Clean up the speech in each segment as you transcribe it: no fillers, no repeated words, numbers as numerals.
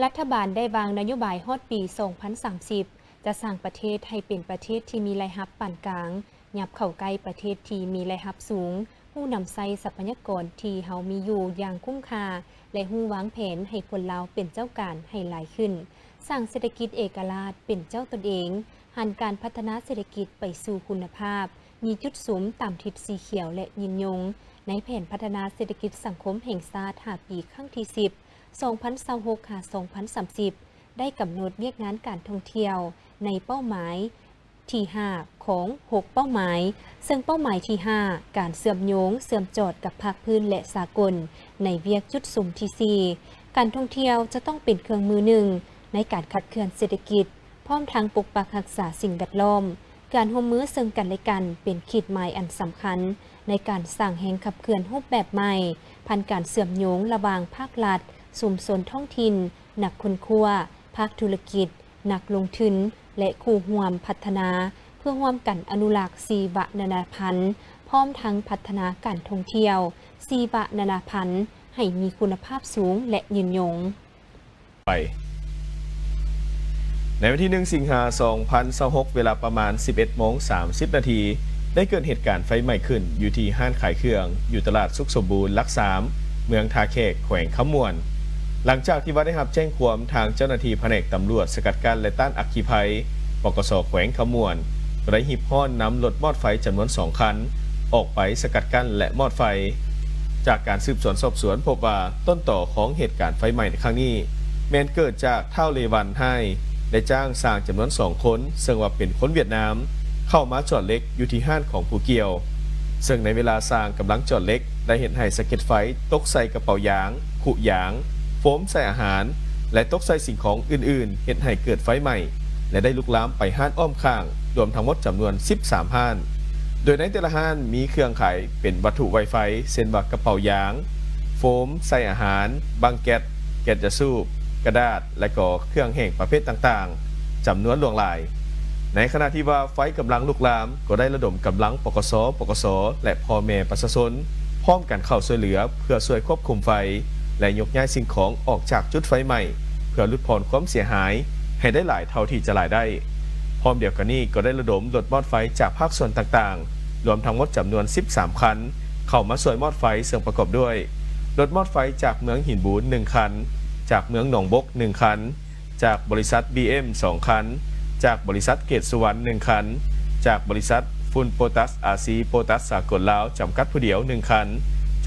รัฐบาลได้วางนโยบายฮอดปี 2030 จะสร้างประเทศให้เป็นประเทศที่มีรายรับปานกลางยับเข้าใกล้ประเทศที่มีรายรับสูงผู้นำใช้ทรัพยากรที่เฮามีอยู่อย่างคุ้มค่าและฮู้วางแผนให้คนลาวเป็นเจ้าการให้หลายขึ้นสร้างเศรษฐกิจเอกราชเป็นเจ้าตนเองหันการพัฒนาเศรษฐกิจไปสู่คุณภาพมีจุดสูงตามทิศสีเขียวและยินยงในแผนพัฒนาเศรษฐกิจสังคมแห่งชาติ5 ปีครั้งที่ 10 2026-2030 ได้กำหนดเรียกงานการท่องเที่ยวในเป้าหมายที่ 5 ของ 6 เป้าหมายซึ่งเป้าหมายที่ 5 การเสื่อมโยงเสื่อมจอดกับภาคพื้นและสากลในเวียกจุดสุ่มที่ 4 การท่องเที่ยวจะต้องเป็นเครื่องมือหนึ่งในการขับเคลื่อนเศรษฐกิจพร้อมทางปกปักรักษาสิ่งแวดล้อมการร่วมมือซึ่งกันและกันเป็นขีดหมายอันสำคัญในการสร้างแห่งขับเคลื่อนรูปแบบใหม่ผ่านการเสื่อมโยงระหว่างภาครัฐชุมชนท้องถิ่นนักคนครัวภาคธุรกิจนักลงทุนและคู่ร่วมพัฒนาเพื่อร่วมกันอนุรักษ์ชีวนานาพันธุ์พร้อมทั้งพัฒนาการท่องเที่ยวชีวนานาพันธุ์ให้มีคุณภาพสูงและยืนยงไปในวันที่ 1 สิงหาคม 2026 เวลาประมาณ 11:30 นาทีได้เกิดเหตุการณ์ไฟไหม้ขึ้นอยู่ที่ห้างขายเครื่องอยู่ตลาดสุขสมบูรณ์หลัก 3 เมืองทาแขกแขวงขมวน หลังจากที่ว่าได้รับแจ้งความทางเจ้าหน้าที่แผนกตำรวจสกัดกั้นและต้านอัคคีภัยปกส.แขวงขมวนก็ได้หีบห้อนนำรถมอดไฟจำนวน 2 คันออกไปสกัดกั้นและมอดไฟจากการสืบสวนสอบสวนพบว่าต้นต่อของเหตุการณ์ไฟไหม้ในครั้งนี้แม้นเกิดจากเท่าเลวันให้ได้จ้างสร้างจำนวน 2 คนซึ่งว่าเป็นคนเวียดนามเข้ามาจอดเล็กอยู่ที่ห้างของผู้เกี่ยวซึ่งในเวลาสร้างกำลังจอดเล็กได้เห็นให้สะเก็ดไฟตกใส่กระเป๋ายางขุยางโฟมใส่อาหารและตกใส่สิ่งของอื่นๆเห็นให้เกิดไฟไหม้และได้ลุกลามไปห้างอ้อมข้างรวมทั้งหมดจำนวน 13 ห้างโดยในแต่ละห้างมีเครื่องขายเป็นวัตถุไวไฟเช่นว่ากระเป๋ายางโฟมใส่อาหารบางแก๊สยาสูบกระดาษและก็เครื่องแห้งประเภทต่างๆจำนวนหลวงหลายในขณะที่ว่าไฟกำลังลุกลามก็ได้ระดมกำลังปกสและพ่อแม่ประชาชนพร้อมกันเข้าช่วยเหลือเพื่อช่วยควบคุมไฟและยกย้ายสิ่งของออกจากจุดไฟใหม่เพื่อลดพรความเสียหายให้ได้หลายเท่าที่จะหลายได้พร้อมเดียวกันนี้ก็ได้ระดมรถมอดไฟจากภาคส่วนต่างๆรวมทั้งหมดจำนวน 13 คันเข้ามาช่วยมอดไฟซึ่งประกอบด้วยรถมอดไฟจากเมืองหินบูน1 คันจากเมืองหนองบก1 คันจากบริษัท BM 2 คันจากบริษัทเกตสุวรรณ1 คันจากบริษัทฟุนโปตัสอาซีโปตัสสากลลาวจำกัดผู้เดียว1 คัน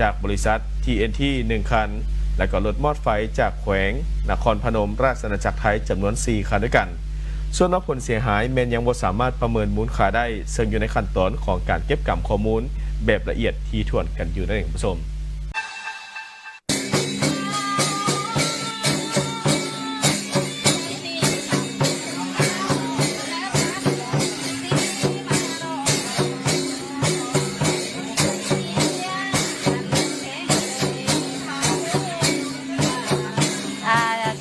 จากบริษัท TNT 1 คันและก็รถมอดไฟจากแขวงนครพนมราชอาณาจักรไทยจำนวน 4 คันด้วยกันส่วนผลเสียหายแม้นยังบ่สามารถประเมินมูลค่าได้ซึ่งอยู่ในขั้นตอนของการเก็บกำข้อมูลแบบละเอียดที่ถ้วนกันอยู่นั่นเองผู้ชม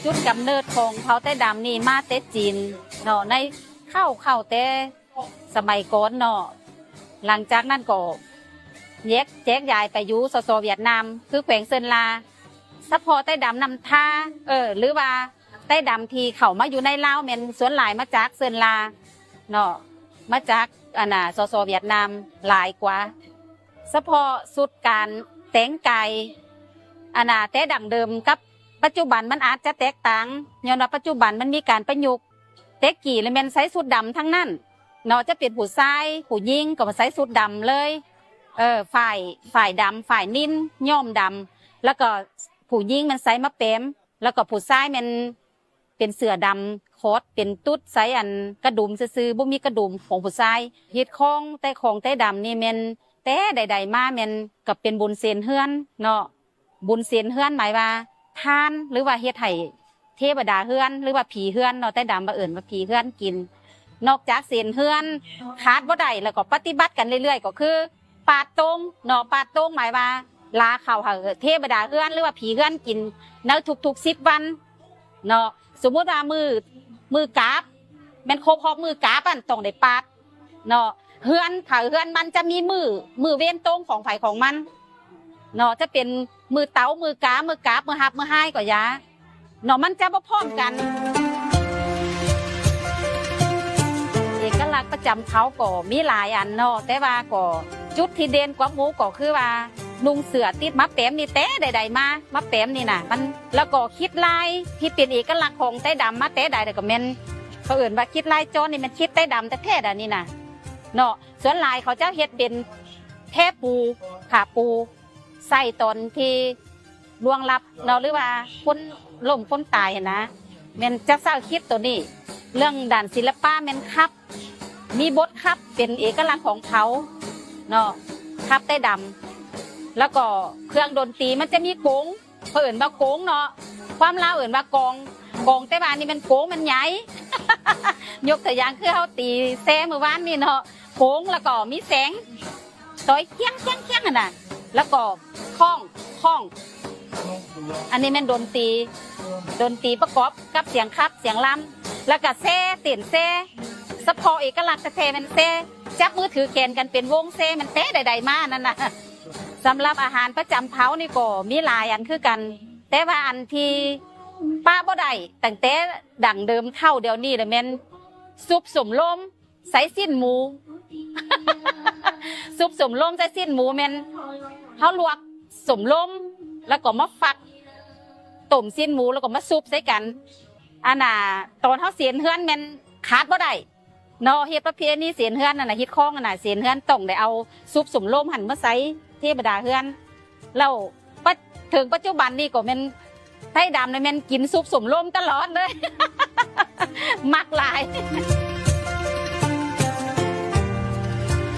จุดกำเนิดของเผาไต้ดำนี่มาเตจีนเนาะในเข้าแต่สมัยก่อนเนาะหลังจากนั้นก็แจกย้ายไปอยู่สสเวียดนามคือแขวงเซินลาซัพพอไต้ดำนำท่าหรือว่าไต้ดำที่เข้ามาอยู่ในลาวแม่นส่วนหลายมาจากเซินลาเนาะมาจากสสเวียดนามหลายกว่าซัพพอสุดการแต่งกายแต่ดั้งเดิมกับปัจจุบันมันอาจจะแตกต่างย้อนว่าปัจจุบันมันมีการประยุกต์เต็กกี่เลยแม่นใส่สูทดำทั้งนั้นเนาะจะเปลี่ยนผู้ชายผู้หญิงก็มาใส่สูทดำเลยฝ่ายดำฝ่ายนิ่นย่อมดำแล้วก็ผู้หญิงมันใส่มาเปมแล้วก็ผู้ชายมันเป็นเสื้อดำโคตเป็นตุ๊ดใส่กระดุมซื่อๆบ่มีกระดุมของผู้ชายเฮ็ดของแต่ดำนี่แม่นแต่ใดๆมาแม่นก็เป็นบุญเศียนเฮือนเนาะบุญเศียนเฮือนหมายว่าทานหรือว่าเฮ็ดให้เทวดาเฮือนหรือว่าผีเฮือนเนาะแต่ดำบ่เอิ้นว่าผีเฮือนกินนอกจากเศียนเฮือนขาดบ่ได้แล้วก็ปฏิบัติกันเรื่อยๆก็คือปาดตรงเนาะปาดตรงหมายว่าลาเข้าให้เทวดาเฮือนหรือว่าผีเฮือนกินในทุกๆ10 วันเนาะสมมุติว่ามือกราบแม่นครบมือกราบอันต้องได้ปาดเนาะเฮือนถ้าเฮือนมันจะมีมือเว้นตรงของไผของมันเนาะจะเป็นมือเต๋ามือกามือกราบมือฮับมือไห้ก็ยา เนาะมันจะบ่พร้อมกันเอกลักษณ์ประจำเขาก็มีหลายอันเนาะแต่ว่าก็จุดที่เด่นกว่าหมู่ก็คือว่านุ่งเสื้อติดมะแปมนี่แต่ใดๆมามะแปมนี่น่ะมันแล้วก็คิดลายที่เป็นเอกลักษณ์ของไต้ดำมาแต่ใดก็แม่นเขาเอื่นว่าคิดลายโจรนี่มันคิดไต้ดำแต่แท้ๆนี่น่ะเนาะส่วนลายเขาเจ้าเฮ็ดเป็นแท่ปูผ่าปูใส่ตอนที่ล่วงลับเนาะหรือว่าคนล้มคนตายนะแม่นจะเศร้าคิดตัวนี้เรื่องด้านศิลปะแม่นครับมีบทครับเป็นเอกลักษณ์ของเขาเนาะครับไต้ดำแล้วก็เครื่องดนตรีมันจะมีโกงเอิ่นว่าโกงเนาะความลาวเอิ่นว่ากองแต่ว่านี่มันโกงมันใหญ่ ยกตัวอย่างคือเขาตีแซ่เมื่อวานนี่เนาะโกงแล้วก็มีแสงซอยเคี้ยงน่ะแล้วก็ข้องอันนี้มันดนตรีประกอบกับเสียงครับเสียงลำแล้วก็แซ่เตียนแซ่สะพอเอกลักษณ์แท้มันแซ่จับมือถือแขนกันเป็นวงแซ่มันแท้ใดๆมานั่นน่ะสำหรับอาหารประจำเผานี่ก็มีหลายอันคือกันแต่ว่าอันที่ป้าบ่ได้ตั้งแต่ดั่งเดิมเท่าเดียวนี้เลยแม่นซุปสมลมใส่สิ้นหมู ซุปสมลมใส่สิ้นหมูแม่นเฮาลวกสมลมแล้วก็มาฟักต้มสิ้นหมูแล้วก็มาซุปใส่กันอันน่ะตอนเฮาเสียนเฮือนแม่นขาดบ่ได้เนาะเฮ็ดประเพณีเสียนเฮือนนั่นน่ะเฮ็ดของนั่นน่ะเสียนเฮือนต้องได้เอาซุปสมลมหั่นมาใส่เทวดาเฮือนแล้วถึงปัจจุบันนี้ก็แม่นไต้ดำเนี่ยแม่นกินซุปสมลมตลอดเลย มักหลาย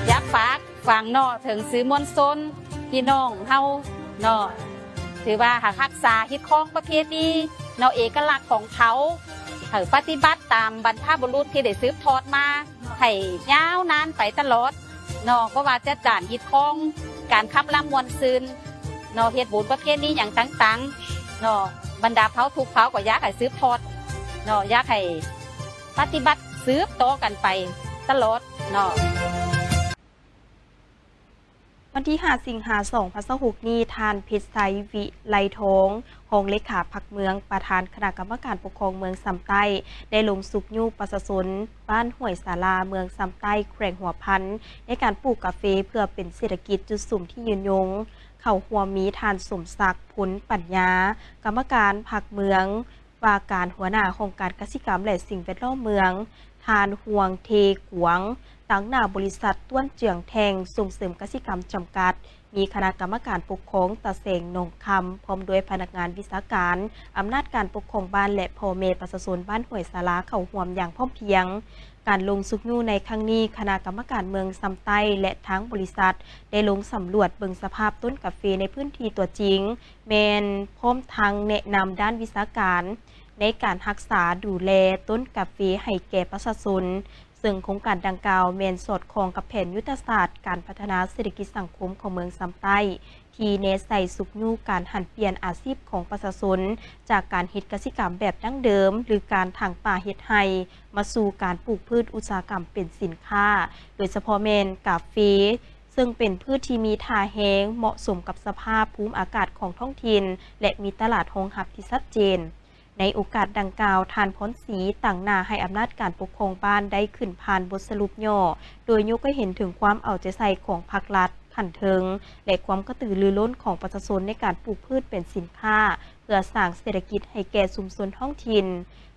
อยากฝากฟังเนาะถึงซื้อมวลชนพี่น้องเฮาเนาะถือว่าหากรักษาฮิตของประเพณีเนาะเอกลักษณ์ของเขาให้ปฏิบัติตามบรรพบุรุษที่ได้สืบทอดมาให้ยาวนานไปตลอดเนาะเพราะว่าจะการฮิตของการขับลำมวลซืนเนาะเฮ็ดบุญประเพณีอย่างต่างๆเนาะบรรดาเผาทุกเผาก็อยากให้สืบทอดเนาะอยากให้ปฏิบัติสืบต่อกันไปตลอดเนาะวันที่5 สิงหาคม 2026 นี้ทานพิษไซวิไลทองรองเลขาพรรคเมืองประธานคณะกรรมการปกครองเมืองสำใต้ได้ลงสุกยูประชาชนบ้านห้วยสาลาเมืองสำใต้แขวงหัวพันในการปลูกกาแฟเพื่อเป็นเศรษฐกิจจุดสุ่มที่ยืนยงเข่าหัวมีทานสมศักดิ์ผลปัญญากรรมการพรรคเมืองว่าการหัวหน้าโครงการกสิกรรมและสิ่งแวดล้อมเมืองทานห่วงเทกวงตั้งหน้าบริษัทต้วนเจืองแทงส่งเสริมกสิกรรมจำกัดมีคณะกรรมการปกครองตะเสงหนองคำพร้อมด้วยพนักงานวิชาการอำนาจการปกครองบ้านและพ่อแม่ประชาชนบ้านห้วยสาลาเข้าร่วมอย่างพร้อมเพรียงการลงสุกยูในครั้งนี้คณะกรรมการเมืองซำใต้และทั้งบริษัทได้ลงสำรวจเบิ่งสภาพต้นกาแฟในพื้นที่ตัวจริงแมนพร้อมทางแนะนำด้านวิชาการในการรักษาดูแลต้นกาแฟให้แก่ประชาชนซึ่งโครงการดังกล่าวแมนสอดคล้องกับแผนยุทธศาสตร์การพัฒนาเศรษฐกิจสังคมของเมืองซำใต้ที่เน้นใส่สุกยูการหันเปลี่ยนอาชีพของประชาชนจากการเฮ็ดกสิกรรมแบบดั้งเดิมหรือการถางป่าเฮ็ดไร่มาสู่การปลูกพืชอุตสาหกรรมเป็นสินค้าโดยเฉพาะแมนกาแฟซึ่งเป็นพืชที่มีท่าแห้งเหมาะสมกับสภาพภูมิอากาศของท้องถิ่นและมีตลาดรองรับที่ชัดเจนในโอกาสดังกล่าวทานพ้นสีต่างหน้าให้อำนาจการปกครองบ้านได้ขึ้นผ่านบทสรุปย่อโดยยกให้เห็นถึงความเอาใจใส่ของภาครัฐขันเทิงและความกระตือรือร้นของประชาชนในการปลูกพืชเป็นสินค้าเพื่อสร้างเศรษฐกิจให้แก่ชุมชนท้องถิ่น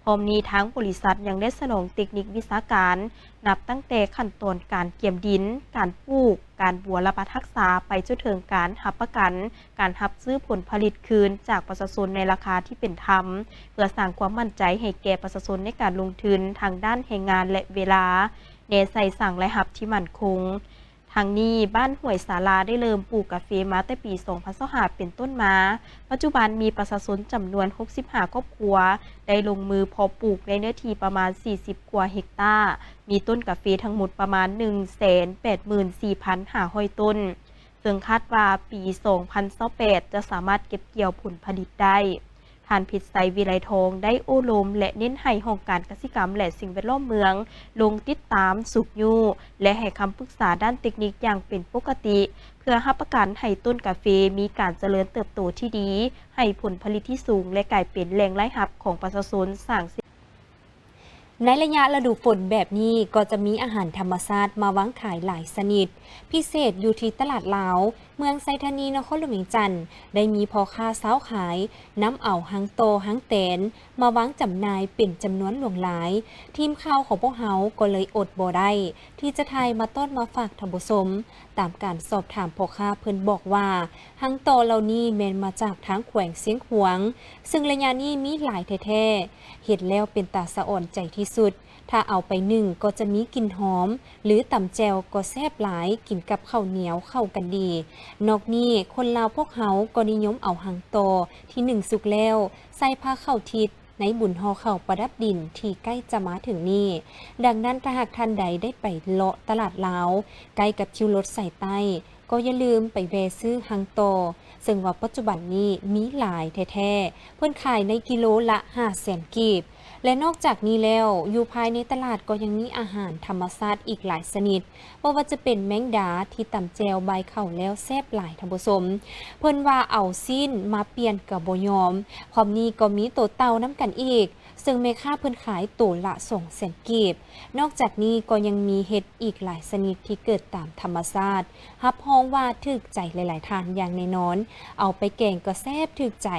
พร้อมนี้ทั้งบริษัทยังได้สนองเทคนิควิชาการนับตั้งแต่ขั้นตอนการเกี่ยมดินการปลูกการบัวระบาดรักษาไปจนถึงการรับประกันการรับซื้อผลผลิตคืนจากประชาชนในราคาที่เป็นธรรมเพื่อสร้างความมั่นใจให้แก่ประชาชนในการลงทุนทางด้านแรงงานและเวลาเน้นใส่สั่งและรับที่มั่นคงทางนี้บ้านห้วยสาลาได้เริ่มปลูกกาแฟมาตั้งปี 2025 เป็นต้นมาปัจจุบันมีประชาชนจำนวน65ครอบครัวได้ลงมือเพาะปลูกในเนื้อที่ประมาณ40กว่าเฮกตาร์มีต้นกาแฟทั้งหมดประมาณ 184,500 ต้นซึ่งคาดว่าปี 2028 จะสามารถเก็บเกี่ยวผลผลิตได้ ทานพิษไซวิไลทองได้โอ้ลมและเน้นให้ห้องการกสิกรรมและสิ่งแวดล้อมเมืองลงติดตามสุกยูและให้คำปรึกษาด้านเทคนิคอย่างเป็นปกติเพื่อรับประกันให้ต้นกาแฟมีการเจริญเติบโตที่ดีให้ผลผลิตที่สูงและกลายเป็นแหล่งรายรับของประชาชนสร้างในระยะฤดูฝนแบบนี้ก็จะมีอาหารธรรมชาติมาวางขายหลายชนิดพิเศษอยู่ที่ตลาดลาวเมืองไซธานีนครหลวงจันทน์ได้มีพ่อค้าสาวขายน้ำเอาหังโตหังแตนมาวางจำหน่ายเป็นจำนวนหลวงหลายทีมข่าวของพวกเฮาก็เลยอดบ่ได้ที่จะทายมาต้อนมาฝากท่านผู้ชมตามการสอบถามพ่อค้าเพิ่นบอกว่าหังโตเหล่านี้แม่นมาจากทางแขวงเสียงหวงซึ่งระยะนี้มีหลายแท้ๆเห็นแล้วเป็นตาสะอ่อนใจที่สุดถ้าเอาไปนึ่งก็จะมีกลิ่นหอมหรือตำแจวก็แซ่บหลายกินกับข้าวเหนียวเข้ากันดีนอกนี้คนลาวพวกเฮาก็นิยมเอาหังโตที่นึ่งสุกแล้วใส่ผ้าข้าวทิศในบุญห่อข้าวประดับดินที่ใกล้จะมาถึงนี่ดังนั้นถ้าหากท่านใดได้ไปเลาะตลาดลาวใกล้กับคิวรถใส่ใต้ก็อย่าลืมไปแวะซื้อหังโตซึ่งว่าปัจจุบันนี้มีหลายแท้ๆเพิ่นขายในกิโลละ500,000 กีบและนอกจากนี้แล้วอยู่ภายในตลาดก็ยังมีอาหารธรรมชาติอีกหลายชนิดว่าจะเป็นแมงดาที่ตำแจวใบเข้าแล้วแซ่บหลายท่านผู้ชมเพิ่นว่าเอาสิ้นมาเปลี่ยนกับบ่ยอมพร้อมนี้ก็มีโตเต่าน้ำกันอีกซึ่งแม่ค้าเพิ่นขายตัวละ200,000 กีบนอกจากนี้ก็ยังมีเห็ดอีกหลายชนิดที่เกิดตามธรรมชาติรับรองว่าถึกใจหลายๆทานอย่างแน่นอนเอาไปแกงก็แซ่บถึกใจ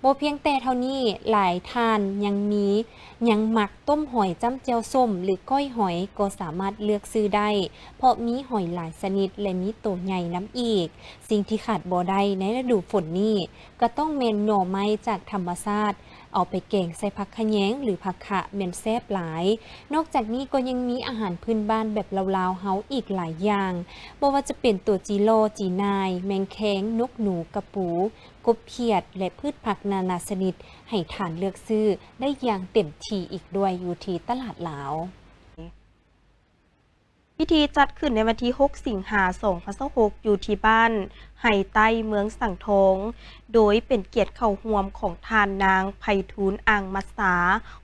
บ่เพียงแต่เท่านี้หลายทานยังหมักต้มหอยจ้ำเจียวส้มหรือก้อยหอยก็สามารถเลือกซื้อได้เพราะมีหอยหลายชนิดและมีตัวใหญ่น้ำอีกสิ่งที่ขาดบ่ได้ในฤดูฝนนี้ก็ต้องเมนหน่อไม้จากธรรมชาติเอาไปแกงใส่ผักขะแยงหรือผักขะเมนแซ่บหลายนอกจากนี้ก็ยังมีอาหารพื้นบ้านแบบลาวๆเฮาอีกหลายอย่างบ่ว่าจะเป็นตัวจีโลจีนายแมงแคงนกหนูกระปูกบเขียดและพืชผักนานาชนิดให้ทานเลือกซื้อได้อย่างเต็มที่อีกด้วยอยู่ที่ตลาดลาวพิธีจัดขึ้นในวันที่ 6 สิงหาคม 2026 อยู่ที่บ้านไห่ใต้เมืองสังทองโดยเป็นเกียรติเข้าร่วมของทานนางไพฑูรย์อ่างมัสสา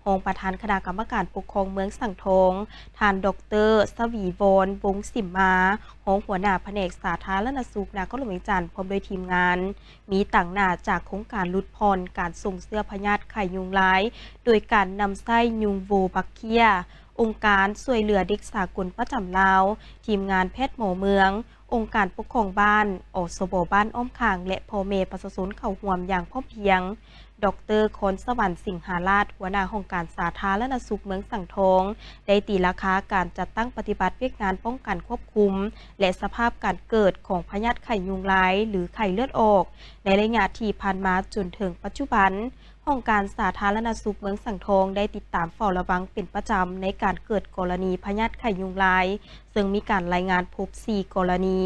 รองประธานคณะกรรมการปกครองเมืองสังทองทานดร.สวีวรวงศ์สิมมารองหัวหน้าแผนกสาธารณสุขนครหลวงจันทร์พร้อมโดยทีมงานมีต่างหน้าจากโครงการลดพรการส่งเสื้อพยาธิไข่ยุงลายโดยการนำไส้ยุงโวบักเคียองค์การช่วยเหลือเด็กสากลประจำลาวทีมงานแพทย์หมอเมืององค์การปกครองบ้านอสบบ้านอ้อมขางและพ่อแม่ประชาชนเข้าร่วมอย่างพร้อมเพรียงดร.คอนสวรรค์สิงหาราชหัวหน้าองค์การสาธารณสุขเมืองสังทองได้ตีราคาการจัดตั้งปฏิบัติเวียกงานป้องกันควบคุมและสภาพการเกิดของพยาธิไข่ยุงลายหรือไข้เลือดออกในระยะที่ผ่านมาจนถึงปัจจุบันองค์การสาธารณสุขเมืองสังทองได้ติดตามเฝ้าระวังเป็นประจำในการเกิดกรณีพยาธิไข่ยุงลายซึ่งมีการรายงานพบ 4 กรณี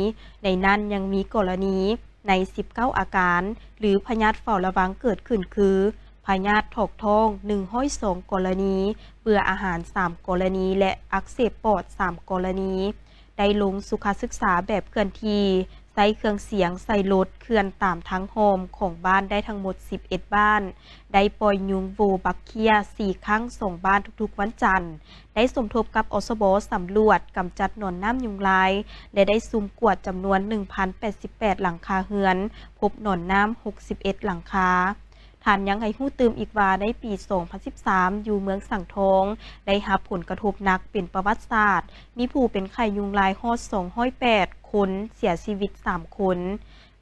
ในนั้นยังมีกรณีใน 19 อาการหรือพยาธิเฝ้าระวังเกิดขึ้นคือพยาธิถอกท้อง102 กรณีเบื่ออาหาร 3 กรณีและอักเสบปอด 3 กรณีได้ลงสุขศึกษาแบบเคลื่อนที่ใส่เครื่องเสียงใส่รถเคลื่อนตามทั้งโฮมของบ้านได้ทั้งหมด 11 บ้านได้ปล่อยยุงโวบักเคีย 4 ครั้งส่งบ้านทุกๆวันจันทร์ได้สมทบกับอสบสำรวจกำจัดหนอนน้ำยุงลายและได้ซุ่มกวดจำนวน 1,088 หลังคาเฮือนพบหนอนน้ำ 61 หลังคาทานยังให้หู้ตื่มอีกว่าในปี 2013 อยู่เมืองสังทองได้รับผลกระทบหนักเป็นประวัติศาสตร์มีผู้เป็นไข้ยุงลายฮอด 208 คนเสียชีวิต 3 คน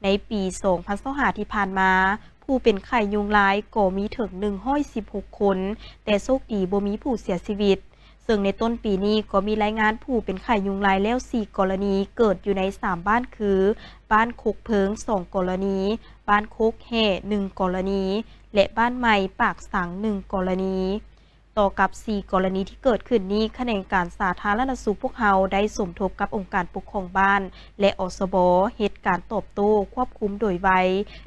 ในปี 2025 ที่ผ่านมาผู้เป็นไข้ยุงลายก็มีถึง 116 คนแต่โชคดีบ่มีผู้เสียชีวิตซึ่งในต้นปีนี้ก็มีรายงานผู้เป็นไข้ยุงลายแล้ว 4 กรณีเกิดอยู่ใน 3 บ้านคือบ้านโคกเพิง 2 กรณีบ้านโคกแห่ 1 กรณีและบ้านใหม่ปากสัง 1 กรณีต่อกับ 4 กรณีที่เกิดขึ้นนี้คณะการสาธารณสุขพวกเฮาได้สมทบกับองค์การปกครองบ้านและอสบเฮ็ดการตอบโต้ควบคุมโดยไว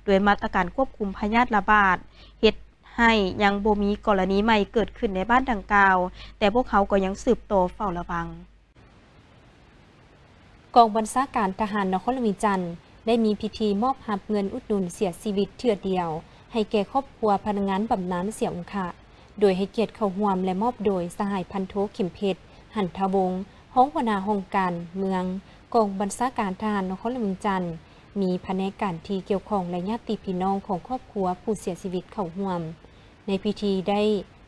โดยมาตรการควบคุมพยาธิระบาดเฮ็ดให้ยังบ่มีกรณีใหม่เกิดขึ้นในบ้านดังกล่าวแต่พวกเขาก็ยังสืบโตเฝ้าระวังกองบัญชาการทหารนครหลวงจันทน์ได้มีพิธีมอบรับเงินอุดหนุนเสียชีวิตเทื่อเดียวใ ให้แก่ครอบครัวพนักงานบำนาญเสียองค์ค่ะโดยให้เกียรติเข้าร่วมและมอบโดยสหายพันโทเข็มเพชรหันทวงศ์ห้องหัวหน้าห้องการเมืองกองบัญชาการทหารนครหลวงจันทร์มีแผนกการที่เกี่ยวข้องและญาติพี่น้องของครอบครัวผู้เสียชีวิตเข้าร่วมในพิธีได้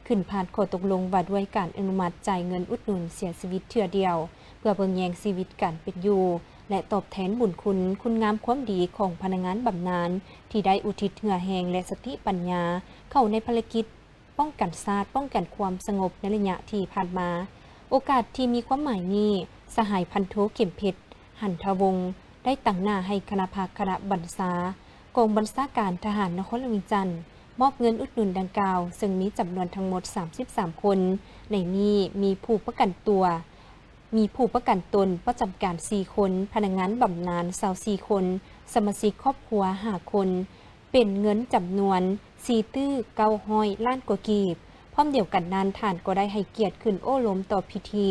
ขึ้นผ่านข้อตกลงว่าด้วยการอนุมัติจ่ายเงินอุดหนุนเสียชีวิตเทื่อเดียวเพื่อเบิ่งแยงชีวิตการเป็นอยู่และตอบแทนบุญคุณงามความดีของพนักงานบำนาญที่ได้อุทิศเหื่อแหงและสติปัญญาเข้าในภารกิจป้องกันชาติป้องกันความสงบในระยะที่ผ่านมาโอกาสที่มีความหมายนี้สหายพันโทเข็มเพชรหันทวงศ์ได้ตั้งหน้าให้คณะภาคณะบรรษากองบัญชาการทหารนครหลวงจันทร์มอบเงินอุดหนุนดังกล่าวซึ่งมีจำนวนทั้งหมด33คนในนี้มีผู้ประกันตนประจำการ4คนพนักงานบำนาญ24คนสมาชิกครอบครัว5คนเป็นเงินจำนวน4,900 ล้านกว่ากีบพร้อมเดียวกันนั้นท่านก็ได้ให้เกียรติขึ้นโอ้ล้มต่อพิธี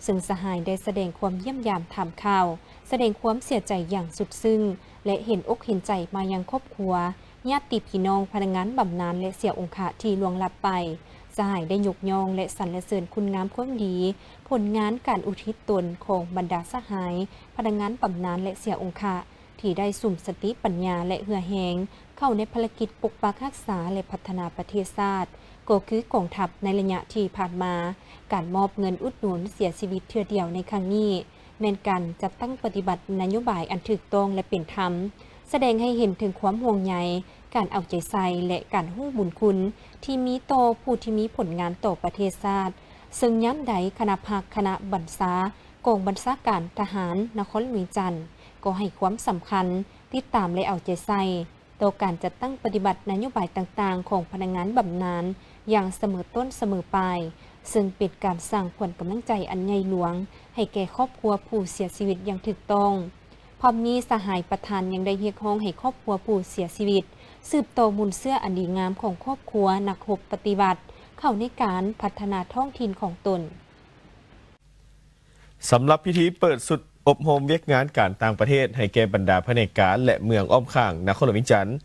ซึ่งสหายได้แสดงความเยี่ยมยามถามข่าวแสดงความเสียใจอย่างสุดซึ้งและเห็นอกเห็นใจมายังครอบครัวญาติพี่น้องพนักงานบำนาญและเสียองค์ที่ล่วงลับไปสหายได้ยกย่องและสรรเสริญคุณงามความดีผลงานการอุทิศตนของบรรดาสหายพนักงานบำนาญและเสียองค์ที่ได้สุ่มสติปัญญาและเหื่อแหงเข้าในภารกิจปกปักรักษาและพัฒนาประเทศชาติก็คือกองทัพในระยะที่ผ่านมาการมอบเงินอุดหนุนเสียชีวิตเทื่อเดียวในครั้งนี้แม้นการจัดตั้งปฏิบัตินโยบายอันถูกต้องและเป็นธรรมแสดงให้เห็นถึงความห่วงใยการเอาใจใส่และการรู้บุญคุณที่มีต่อผู้ที่มีผลงานต่อประเทศชาติซึ่งย้ำใดคณะภาคณะบรรษากองบัญชาการทหารนครหลวงจันทร์ก็ให้ความสำคัญติดตามและเอาใจใส่ต่อการจัดตั้งปฏิบัตินโยบายต่างๆของพนักงานบำนาญอย่างเสมอต้นเสมอปลายซึ่งเป็นการสร้างขวัญกำลังใจอันใหญ่หลวงให้แก่ครอบครัวผู้เสียชีวิตอย่างถูกต้องพร้อมนี้สหายประธานยังได้เรียกร้องให้ครอบครัวผู้เสียชีวิตสืบต่อมูลเสื้ออันดีงามของครอบครัวนักรบปฏิบัติเข้าในการพัฒนาท้องถิ่นของตนสำหรับพิธีเปิดสุดอบรมเวียกงานการต่างประเทศให้แก่บรรดาแผนกการและเมืองอ้อมข้างนครหลวงวิจันทร์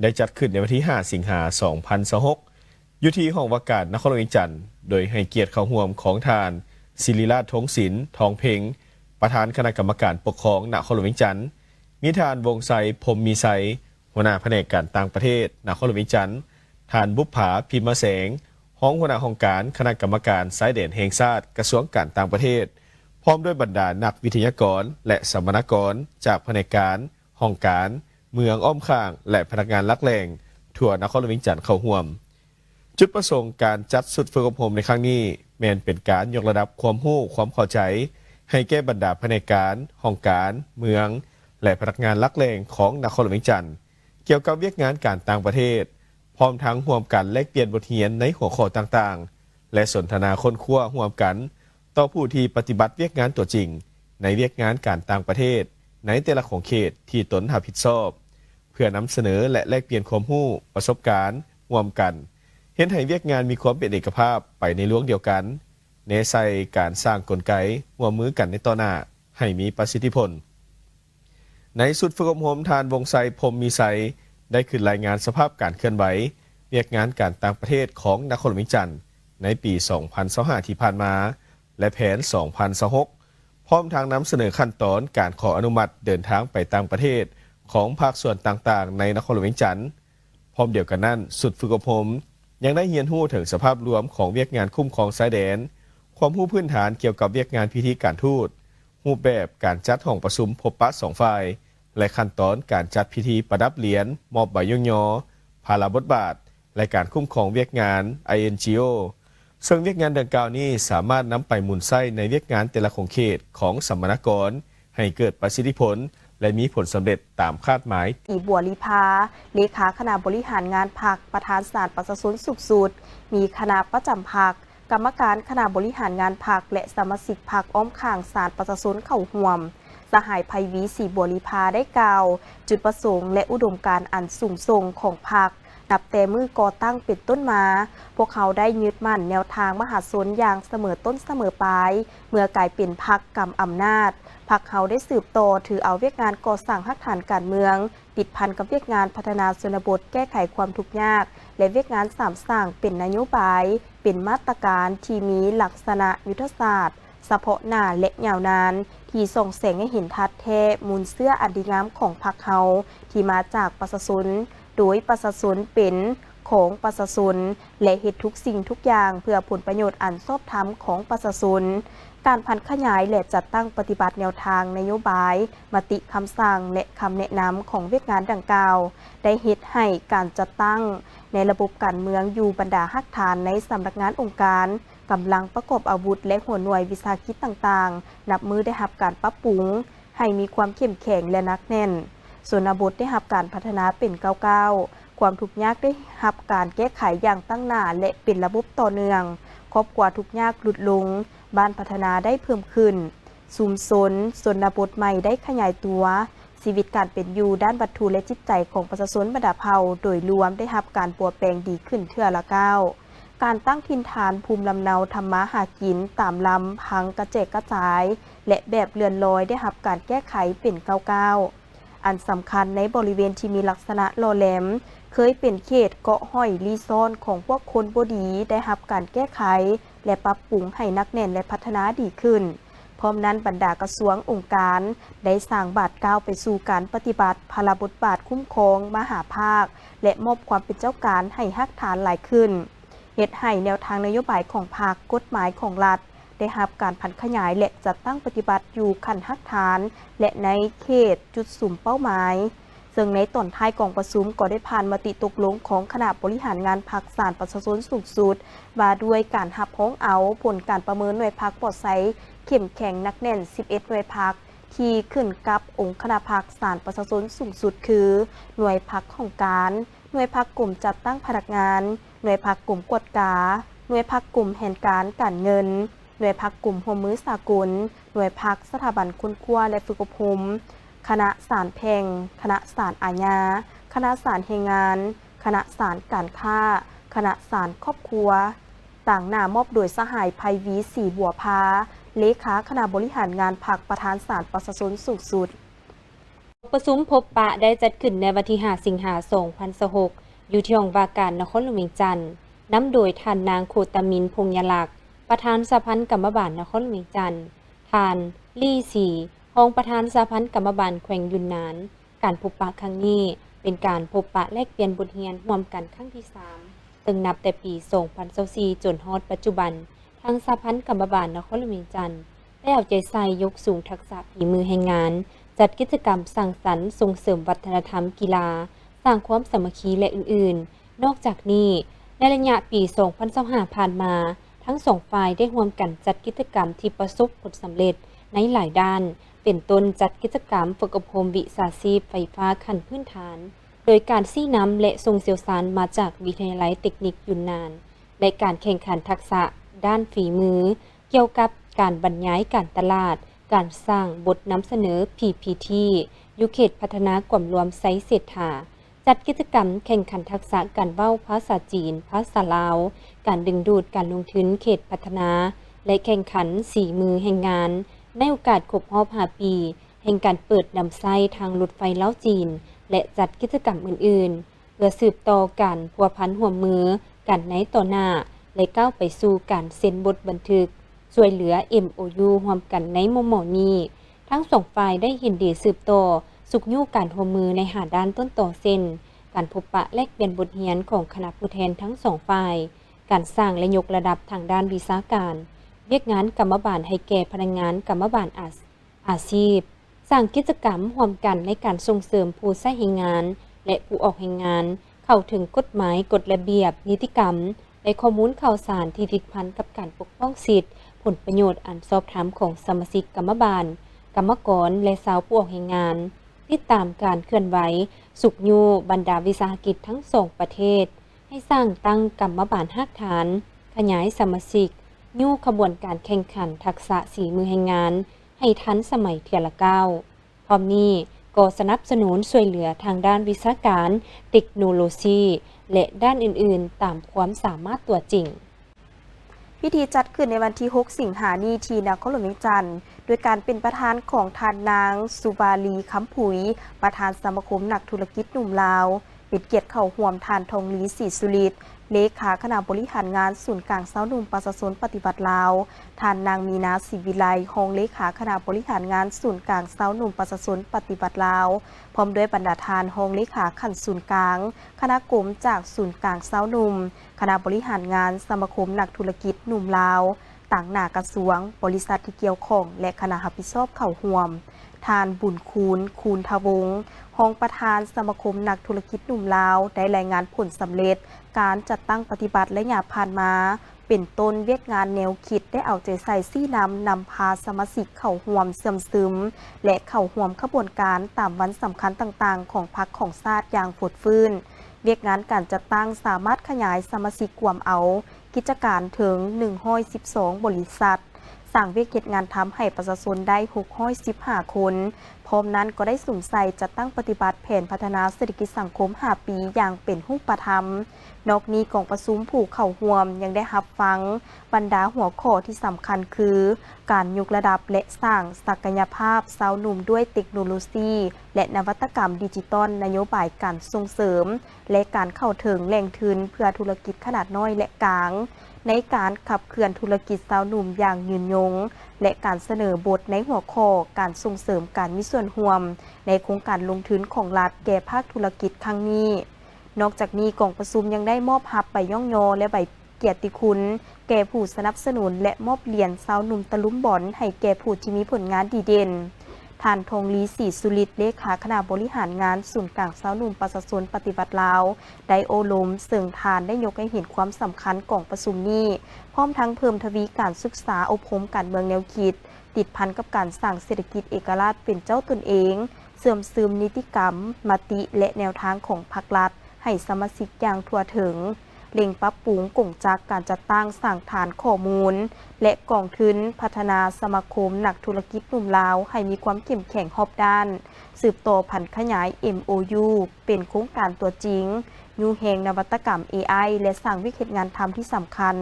ได้จัดขึ้นในวันที่ 5 สิงหาคม 2026 อยู่ที่ห้องว่าการนครหลวงวิจันทร์โดยให้เกียรติเข้าร่วมของทานศิริราชทงศิลป์ทองเพ็งประธานคณะกรรมการปกครองนครหลวงวิจันทร์มีทานวงไซพรมมีไซหัวหน้าแผนกการต่างประเทศนครหลวงวิจันทร์ทานบุปผาพิมพ์แสงห้องหัวหน้าห้องการคณะกรรมการสายแดนแห่งชาติกระทรวงการต่างประเทศพร้อมด้วยบรรดานักวิทยากรและสัมมนากรจากแผนกการห้องการเมืองอ้อมข้างและพนักงานลักแรงทั่วนครหลวงวิจันทร์เข้าร่วมจุดประสงค์การจัดสุดฝึกอบรมในครั้งนี้แม้นเป็นการยกระดับความรู้ความเข้าใจให้แก่บรรดาแผนกการห้องการเมืองและพนักงานลักแรงของนครหลวงวิจันทร์เกี่ยวกับเวียกงานการต่างประเทศพร้อมทั้งร่วมกันแลกเปลี่ยนบทเรียนในหัวข้อต่างๆและสนทนาค้นคว้าร่วมกันต่อผู้ที่ปฏิบัติเวียกงานตัวจริงในเวียกงานการต่างประเทศในแต่ละของเขตที่ตนรับผิดชอบเพื่อนำเสนอและแลกเปลี่ยนความรู้ประสบการณ์ร่วมกันเห็นให้เวียกงานมีความเป็นเอกภาพไปในลวงเดียวกันเนใส่การสร้างกลไกร่วมมือกันในต่อหน้าให้มีประสิทธิผลในสุดฝึกอบรมทานวงไซพรมมีไซได้ขึ้นรายงานสภาพการเคลื่อนไหวเวียกงานการต่างประเทศของนครหลวงวิจันทร์ในปี 2025 ที่ผ่านมาและแผน 2026 พร้อมทางนำเสนอขั้นตอนการขออนุมัติเดินทางไปต่างประเทศของภาคส่วนต่างๆในนครหลวงวิจันทร์พร้อมเดียวกันนั้นสุดฝึกอบรมยังได้เรียนรู้ถึงสภาพรวมของเวียกงานคุ้มครองชายแดนความรู้พื้นฐานเกี่ยวกับเวียกงานพิธีการทูตรูปแบบการจัดห้องประชุมพบปะสองฝ่ายและขั้นตอนการจัดพิธีประดับเหรียญมอบใบย่อยภาระบทบาทและการคุ้มครองเวียกงาน INGO ซึ่งเวียกงานดังกล่าวนี้สามารถนำไปหมุนไส้ในเวียกงานแต่ละของเขตของสัมมนากรให้เกิดประสิทธิผลและมีผลสำเร็จตามคาดหมายอีบัวลีพาเลขาคณะบริหารงานพรรคประธานศาสตร์ประชาชนสุขสุดมีคณะประจำพรรคกรรมการคณะบริหารงานพรรคและสมาชิกพรรคอ้อมข้างศาสตร์ประชาชนเข้าร่วมสหายไพวีศรีบัวลีพาได้กล่าวจุดประสงค์และอุดมการณ์อันสูงส่งของพรรค นับแต่มือก่อตั้งเป็นต้นมาพวกเขาได้ยึดมั่นแนวทางมหาชนอย่างเสมอต้นเสมอปลายเมื่อกลายเป็นพรรคกำอำนาจพรรคเขาได้สืบต่อถือเอาเวียกงานก่อสร้างรากฐานการเมืองติดพันกับเวียกงานพัฒนาชนบทแก้ไขความทุกข์ยากและเวียกงานสามสร้างเป็นนโยบายเป็นมาตรการที่มีลักษณะยุทธศาสตร์เฉพาะหน้าและยาวนานที่ส่งแสงให้เห็นทัดแท้มูลเสื้ออันดีงามของพรรคเขาที่มาจากประชาชนโดยประชาชนเป็นของประชาชนและเหตุทุกสิ่งทุกอย่างเพื่อผลประโยชน์อันชอบธรรมของประชาชนการพันขยายและจัดตั้งปฏิบัติแนวทางนโยบายมติคำสั่งและคำแนะนำของเวียกงานดังกล่าวได้เฮ็ดให้การจัดตั้งในระบบการเมืองอยู่บรรดาหักฐานในสำนักงานองค์การกำลังประกอบอาวุธและหัวหน่วยวิสาหกิจต่างๆนับมือได้รับการปรับปรุงให้มีความเข้มแข็งและหนักแน่นส่วนบทได้รับการพัฒนาเป็นก้าวๆความทุกข์ยากได้รับการแก้ไขอย่างตั้งหน้าและเป็นระบบต่อเนื่องครอบครัวทุกข์ยากลดลงบ้านพัฒนาได้เพิ่มขึ้นชุมชนชนบทใหม่ได้ขยายตัวชีวิตการเป็นอยู่ด้านวัตถุและจิตใจของประชาชนบรรดาเผ่าโดยรวมได้รับการปรับแปลงดีขึ้นเทื่อละก้าวการตั้งถิ่นฐานภูมิลำเนาทำมาหากินตามลำพังกระเจกกระจายและแบบเลื่อนลอยได้รับการแก้ไขเป็นก้าวอันสำคัญในบริเวณที่มีลักษณะหล่อแหลมเคยเป็นเขตเกาะห้อยรีซอนของพวกคนบ่ดีได้รับการแก้ไขและปรับปรุงให้นักแน่นและพัฒนาดีขึ้นพร้อมนั้นบรรดากระทรวงองค์การได้สร้างบาทก้าวไปสู่การปฏิบัติภาระบทบาทคุ้มครองมหาภาคและมอบความเป็นเจ้าการให้หักฐานหลายขึ้นเฮ็ดให้แนวทางนโยบายของภาคกฎหมายของรัฐได้รับการพันขยายและจัดตั้งปฏิบัติอยู่ขั้นหักฐานและในเขตจุดสุ่มเป้าหมายซึ่งในตอนท้ายกองประชุมก็ได้ผ่านมติตกลงของคณะบริหารงานพรรคศาลประชาชนสูงสุดว่าด้วยการหับพ้องเอาผลการประเมินหน่วยพรรคปลอดภัยเข้มแข็งนักแน่น11หน่วยพรรคที่ขึ้นกับองค์คณะพรรคศาลประชาชนสูงสุดคือหน่วยพรรคของการหน่วยพรรคกลุ่มจัดตั้งพนักงานหน่วยพรรคกลุ่มกวดกาหน่วยพรรคกลุ่มแผนการเงินหน่วยพรรคกลุ่มหัวมือสากลหน่วยพรรคสถาบันคุณครัวและฝึกอบรมคณะศาลแพ่งคณะศาลอาญาคณะศาลแรงงานคณะศาลการค้าคณะศาลครอบครัวต่างหน้ามอบโดยสหายไพวีศรีบัวพาเลขาคณะบริหารงานพรรคประธานศาลประชาชนสูงสุดประชุมพบปะได้จัดขึ้นในวันที่5สิงหาคม2026อยู่ที่ห้องว่าการนครหลวงเวียงจันทน์นำโดยท่านนางโคตมินพงษ์ยลักษณ์ประธานสภาพันธ์กรรมบาลนครหลวงเวียงจันทน์ท่านลี่สีรองประธานสภาพันธ์กรรมบาลแขวงยุนนานการพบปะครั้งนี้เป็นการพบปะแลกเปลี่ยนบทเรียนร่วมกันครั้งที่3ซึ่งนับแต่ปี2024จนฮอดปัจจุบันทางสภาพันธ์กรรมบาลนครหลวงเวียงจันทน์ได้เอาใจใส่ยกสูงทักษะฝีมือแห่งงานจัดกิจกรรมสร้างสรรค์ส่งเสริมวัฒนธรรมกีฬาสร้างความสามัคคีและอื่นๆนอกจากนี้ในระยะปี2025ผ่านมาทั้งสองฝ่ายได้ร่วมกันจัดกิจกรรมที่ประสบผลสำเร็จในหลายด้านเป็นต้นจัดกิจกรรมฝึกอบรมวิชาชีพไฟฟ้าขั้นพื้นฐานโดยการซี้นำและทรงเชี่ยวชาญมาจากวิทยาลัยเทคนิคยุนนานและการแข่งขันทักษะด้านฝีมือเกี่ยวกับการบรรยายการตลาดการสร้างบทนำเสนอ PPT อยู่เขตพัฒนากลุ่มรวมไซต์เศรษฐาจัดกิจกรรมแข่งขันทักษะการเว้าภาษาจีนภาษาลาวการดึงดูดการลงทุนเขตพัฒนาและแข่งขันสีมือแห่งงานในโอกาสครบรอบ5 ปีแห่งการเปิดนำไส้ทางรถไฟเล้าจีนและจัดกิจกรรมอื่นๆเพื่อสืบต่อการพัวพันร่วมมือกันในต่อหน้าและก้าวไปสู่การเซ็นบทบันทึกช่วยเหลือ MOU ร่วมกันในมุมมองนี้ทั้งสองฝ่ายได้เห็นดีสืบต่อสุขยู่การร่วมมือในหาด้านต้นต่อเส้นการพบปะแลกเปลี่ยนบทเรียนของคณะผู้แทนทั้งสองฝ่ายการสร้างและยกระดับทางด้านวิชาการเรียกงานกรรมบาลให้แก่พนักงานกรรมบาลอาชีพสร้างกิจกรรมร่วมกันในการส่งเสริมผู้ใช้แรงงานและผู้ออกแรงงานเข้าถึงกฎหมายกฎระเบียบนิติกรรมและข้อมูลข่าวสารที่ติดพันกับการปกป้องสิทธิผลประโยชน์อันสอบถามของสมาชิกกรรมบาลกรรมกรและชาวผู้ออกแรงงานติดตามการเคลื่อนไหวสุขยูบรรดาวิสาหกิจทั้ง2ประเทศให้สร้างตั้งกรรมบาลหักฐานขยายสมาชิกยู่ขบวนการแข่งขันทักษะสีมือแห่งงานให้ทันสมัยเทียละก้าวพร้อมนี้ก็ ก็สนับสนุนช่วยเหลือทางด้านวิชาการเทคโนโลยีและด้านอื่นๆ ตามความสามารถตัวจริงพิธีจัดขึ้นในวันที่ 6 สิงหาคมนี้ที่นครหลวงเวียงจันทร์โดยการเป็นประธานของทานนางสุบาลีคำผุยประธานสมาคมนักธุรกิจหนุ่มลาวเป็นเกียรติเข้าร่วมทานทองลีศรีสุริตเลขาคณะบริหารงานศูนย์กลางสาวหนุ่มประชาชนปฏิบัติลาวทานนางมีนาศิวิไลรองเลขาคณะบริหารงานศูนย์กลางสาวหนุ่มประชาชนปฏิบัติลาวพร้อมด้วยบรรดาทานรองเลขาขันศูนย์กลางคณะกรมจากศูนย์กลางสาวหนุ่มคณะบริหารงานสมาคมนักธุรกิจหนุ่มลาวต่างหน้ากระทรวงบริษัทที่เกี่ยวข้องและคณะรับผิดชอบเข้าร่วมทานบุญคูณทวงศ์รองประธานสมาคมนักธุรกิจหนุ่มลาวได้รายงานผลสำเร็จการจัดตั้งปฏิบัติและหยาผ่านมาเป็นต้นเวียกงานแนวคิดได้เอาใจใส่ซี่นำพาสมาชิกเข้าร่วมเสื่อมซึมและเข้าร่วมขบวนการตามวันสำคัญต่างๆของพรรคของชาติอย่างฝุดฟื้นเวียกงานการจัดตั้งสามารถขยายสมาชิกรวมเอากิจการถึง112บริษัทสร้างเวียกเหตุงานทำให้ประชาชนได้615คนพร้อมนั้นก็ได้สุ่มใส่จัดตั้งปฏิบัติแผนพัฒนาเศรษฐกิจสังคม5 ปีอย่างเป็นรูปธรรมนอกนี้กองประชุมผู้เข้าร่วมยังได้รับฟังบรรดาหัวข้อที่สำคัญคือการยกระดับและสร้างศักยภาพสาวหนุ่มด้วยเทคโนโลยีและนวัตกรรมดิจิตอลนโยบายการส่งเสริมและการเข้าถึงแหล่งทุนเพื่อธุรกิจขนาดน้อยและกลางในการขับเคลื่อนธุรกิจสาวหนุ่มอย่างยืนยงและการเสนอบทในหัวข้อการส่งเสริมการมีส่วนร่วมในโครงการลงทุนของรัฐแก่ภาคธุรกิจครั้งนี้นอกจากนี้กองประชุมยังได้มอบหับใบย่องยอและใบเกียรติคุณแก่ผู้สนับสนุนและมอบเหรียญสาวหนุ่มตะลุมบอลให้แก่ผู้ที่มีผลงานดีเด่นท่านทองลีศรีสุริตเลขาคณะบริหารงานศูนย์กลางสาวหนุ่มประชาชนปฏิบัติลาวได้โอลมเสริงทานได้ยกให้เห็นความสำคัญของประชุมนี้พร้อมทั้งเพิ่มทวีการศึกษาอบรมการเมืองแนวคิดติดพันกับการสร้างเศรษฐกิจเอกราชเป็นเจ้าตนเองเสื่อมซึมนิติกรรมมติและแนวทางของพรรครัฐให้สมาชิกอย่างทั่วถึงเล็งปรับปรุงกลจักการจัดตั้งสร้างฐานข้อมูลและกองทุนพัฒนาสมาคมนักธุรกิจหนุ่มลาวให้มีความเข้มแข็งรอบด้านสืบต่อพันธุ์ขยาย MOU เป็นโครงการตัวจริงยูแห่งนวัตกรรม AI และสร้างวิกฤตงานทำที่สำคัญ